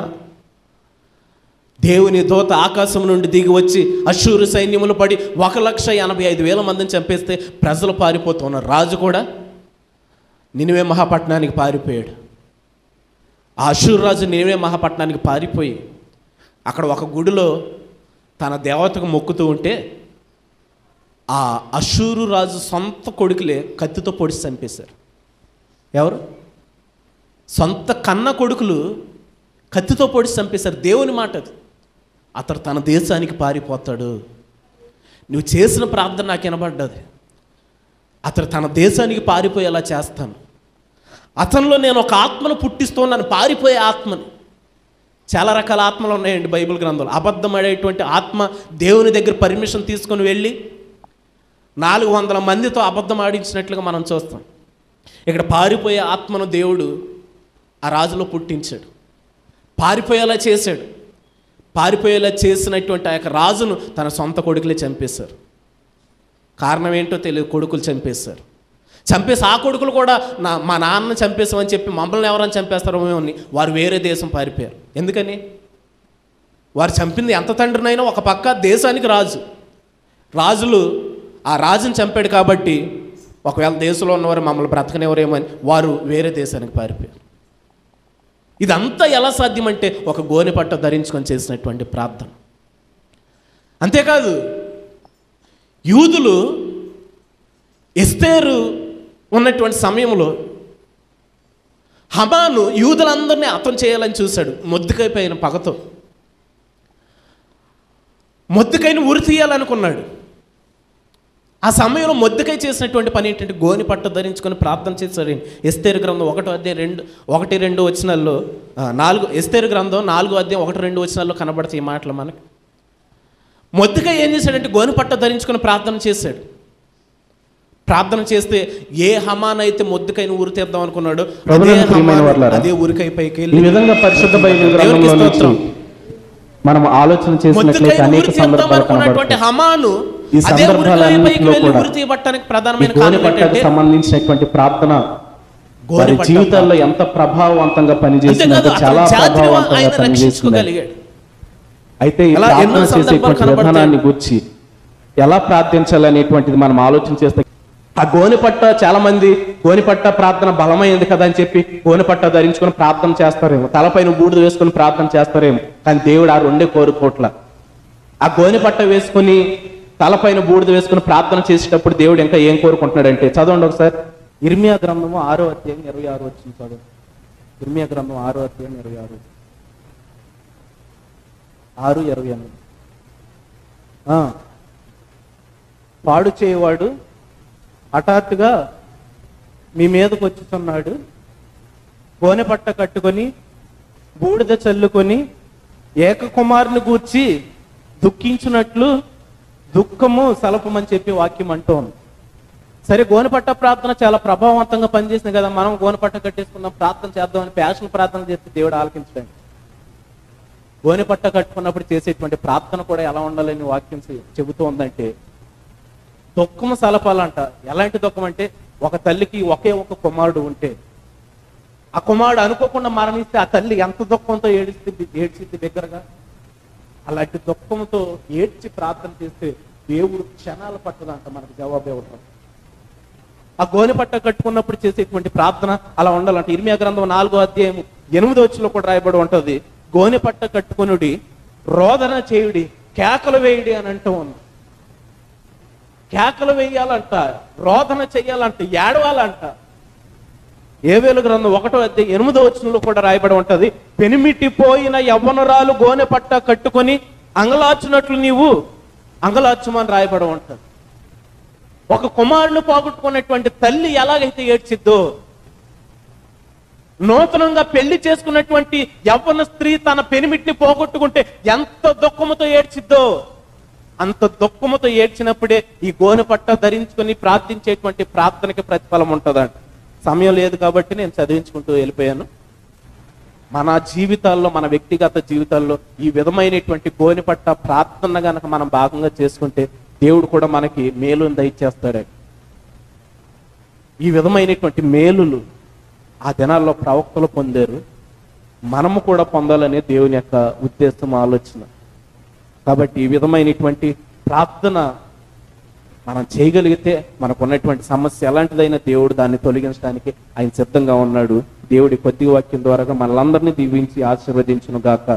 దేవుని దూత ఆకాశం నుండి దిగి వచ్చి అష్షూరు సైన్యములు పడి 1,85,000 మందిని చంపేస్తే ప్రజలు పారిపోతూ ఉన్నారు. రాజు కూడా నినివే మహాపట్నానికి పారిపోయాడు. ఆ అష్షూరు రాజు నినివే మహాపట్నానికి పారిపోయి అక్కడ ఒక గుడిలో తన దేవతకు మొక్కుతూ ఉంటే ఆ అష్షూరు రాజు సొంత కొడుకులే కత్తితో పొడిచి చంపేశారు. ఎవరు? సొంత కన్న కొడుకులు కత్తితో పొడిచి చంపేశారు. దేవుని మాట అది. అతడు తన దేశానికి పారిపోతాడు. నువ్వు చేసిన ప్రార్థన నాకు వినబడ్డది. అతడు తన దేశానికి పారిపోయేలా చేస్తాను. అతనిలో నేను ఒక ఆత్మను పుట్టిస్తున్నాను, పారిపోయే ఆత్మని. చాలా రకాల ఆత్మలు ఉన్నాయండి బైబిల్ గ్రంథంలో. అబద్ధం ఆడేటువంటి ఆత్మ దేవుని దగ్గర పర్మిషన్ తీసుకొని వెళ్ళి 400 మందితో అబద్ధం ఆడించినట్లుగా మనం చూస్తాం. ఇక్కడ పారిపోయే ఆత్మను దేవుడు ఆ రాజులో పుట్టించాడు, పారిపోయేలా చేశాడు. పారిపోయేలా చేసినటువంటి ఆ యొక్క రాజును తన సొంత కొడుకులే చంపేశారు. కారణం ఏంటో తెలియదు, కొడుకులు చంపేశారు. చంపేసి ఆ కొడుకులు కూడా మా నాన్న చంపేసామని చెప్పి మమ్మల్ని ఎవరైనా చంపేస్తారో అని వారు వేరే దేశం పారిపోయారు. ఎందుకని? వారు చంపింది ఎంత తండ్రినైనా ఒక పక్క దేశానికి రాజులు ఆ రాజుని చంపాడు కాబట్టి ఒకవేళ దేశంలో ఉన్నవారు మమ్మల్ని బ్రతకనివ్వరేమో అని వారు వేరే దేశానికి పారిపోయారు. ఇదంతా ఎలా సాధ్యమంటే ఒక గోనెపట్ట ధరించుకొని చేసినటువంటి ప్రార్థన. అంతేకాదు, యూదులు ఎస్తేరు ఉన్నటువంటి సమయంలో హమాను యూదులందరినీ హతం చేయాలని చూశాడు. మొర్దెకై పైన పగతో మొర్దెకైని ఉరి తీయాలనుకున్నాడు. ఆ సమయంలో మొర్దెకై చేసినటువంటి పని ఏంటంటే గోనెపట్ట ధరించుకొని ప్రార్థన చేశాడు. ఎస్తేరు గ్రంథం 1:2 వచనాల్లో 4 ఎస్తేరు గ్రంథం 4:1-2 వచనాల్లో కనబడతాయి ఈ మాటలు మనకి. మొర్దెకై ఏం చేశాడంటే గోనెపట్ట ధరించుకొని ప్రార్థన చేశాడు. ప్రార్థన చేస్తే ఏ హమాన్ అయితే మొర్దెకైని ఉరి తీద్దాం అనుకున్నాడు అదే ఉరికై పైకి వెళ్ళి ఈ విధంగా పరిశుద్ధ బైబిల్ గ్రంథంలో నుంచి మనం ఆలోచన చేసినట్లయితే అనేక సందర్భాలు కనబడతాయి. హమాను ఈ సందర్భాలన్నిటిలో కూడా ఉరి తీయబట్టడానికి ప్రధానమైన కారణం ఏంటంటే సంబంధించినటువంటి ప్రార్థన వారి జీవితాల్లో ఎంత ప్రభావవంతంగా పనిచేసిందంటే చాలా ప్రభావవంతంగా పనిచేసింది. అయితే ఈ ప్రార్థన చేసేటువంటి విధానాన్ని గురించి ఎలా ప్రార్థించాలనేటువంటిది మనం ఆలోచన చేస్తే ఆ గోనెపట్ట, చాలా మంది గోనెపట్ట ప్రార్థన బలమైంది కదా అని చెప్పి గోనెపట్ట ధరించుకొని ప్రార్థన చేస్తారేమో, తలపైన బూడిద వేసుకొని ప్రార్థన చేస్తారేమో. కానీ దేవుడు ఆ రెండే కోరుకోట్ల. ఆ గోనెపట్ట వేసుకొని తలపైన బూడిద వేసుకుని ప్రార్థన చేసేటప్పుడు దేవుడు ఇంకా ఏం కోరుకుంటున్నాడంటే చదవండి ఒకసారి. ఇర్మియా గ్రంథము 6:26 వచ్చింది చదవండి. ఇర్మియా గ్రంథం 6:26 6:28. పాడు చేయవాడు హఠాత్తుగా మీ మీదకు వచ్చుతున్నాడు, గోనెపట్ట కట్టుకొని బూడిద చల్లుకొని ఏకకుమారుని గూర్చి దుఃఖించినట్లు దుఃఖము సలపమని చెప్పి వాక్యం అంటూ ఉంది. సరే, గోనెపట్ట ప్రార్థన చాలా ప్రభావవంతంగా పనిచేసింది కదా, మనం గోనెపట్ట కట్టేసుకుందాం, ప్రార్థన చేద్దామని ప్యాషన్ ప్రార్థన చేస్తే దేవుడు ఆలకించడానికి. గోనెపట్ట కట్టుకున్నప్పుడు చేసేటువంటి ప్రార్థన కూడా ఎలా ఉండాలని వాక్యం చెబుతూ ఉందంటే, దుఃఖము సలపాలంట. ఎలాంటి దుఃఖం అంటే, ఒక తల్లికి ఒకే ఒక కుమారుడు ఉంటే, ఆ కుమారుడు అనుకోకుండా మరణిస్తే ఆ తల్లి ఎంత దుఃఖంతో ఏడ్చిద్ది దగ్గరగా. అలాంటి దుఃఖంతో ఏడ్చి ప్రార్థన చేస్తే దేవుడు క్షణాలు పట్టదంట మనకు జవాబు ఇవ్వడం. ఆ గోనెపట్ట కట్టుకున్నప్పుడు చేసేటువంటి ప్రార్థన అలా ఉండాలంట. ఇర్మియా గ్రంథం 4వ అధ్యాయం 8వ వచనంలో కూడా రాయబడి ఉంటుంది, గోనెపట్ట కట్టుకునుడి, రోదన చేయుడి, కేకలు వేయుడి అని అంటూ ఉంది. కేకలు వేయాలంట, రోదన చెయ్యాలంట, ఏడవాలంట. యోవేలు గ్రంథం 1వ అధ్యాయం 8వ వచనంలో కూడా రాయబడి ఉంటది, పెనిమిటిపోయిన యవ్వనురాలు గోనెపట్ట కట్టుకొని అంగలార్చున్నట్లు నీవు అంగలార్చుమని రాయబడి ఉంటది. ఒక కుమారుని పోగొట్టుకున్నటువంటి తల్లి ఎలాగైతే ఏడ్చిద్దో, నూతనంగా పెళ్లి చేసుకున్నటువంటి యవ్వన స్త్రీ తన పెనిమిటిని పోగొట్టుకుంటే ఎంత దుఃఖముతో ఏడ్చిద్దో, అంత దుఃఖముతో ఏడ్చినప్పుడే ఈ గోనెపట్ట ధరించుకొని ప్రార్థించేటువంటి ప్రార్థనకి ప్రతిఫలం ఉంటుందంట. సమయం లేదు కాబట్టి నేను చదివించుకుంటూ వెళ్ళిపోయాను. మన జీవితాల్లో, మన వ్యక్తిగత జీవితాల్లో ఈ విధమైనటువంటి గోనెపట్ట ప్రార్థన గనక మనం భాగంగా చేసుకుంటే దేవుడు కూడా మనకి మేలును దయచేస్తాడు. ఈ విధమైనటువంటి మేలులు ఆ దినాల్లో ప్రవక్తలు పొందారు, మనము కూడా పొందాలనే దేవుని యొక్క ఉద్దేశం, ఆలోచన. కాబట్టి ఈ విధమైనటువంటి ప్రార్థన మనం చేయగలిగితే మనకున్నటువంటి సమస్య ఎలాంటిదైనా దేవుడు దాన్ని తొలగించడానికి ఆయన సిద్ధంగా ఉన్నాడు. దేవుడి కొద్ది వాక్యం ద్వారా మనలందరినీ దీవించి ఆశీర్వదించును గాక.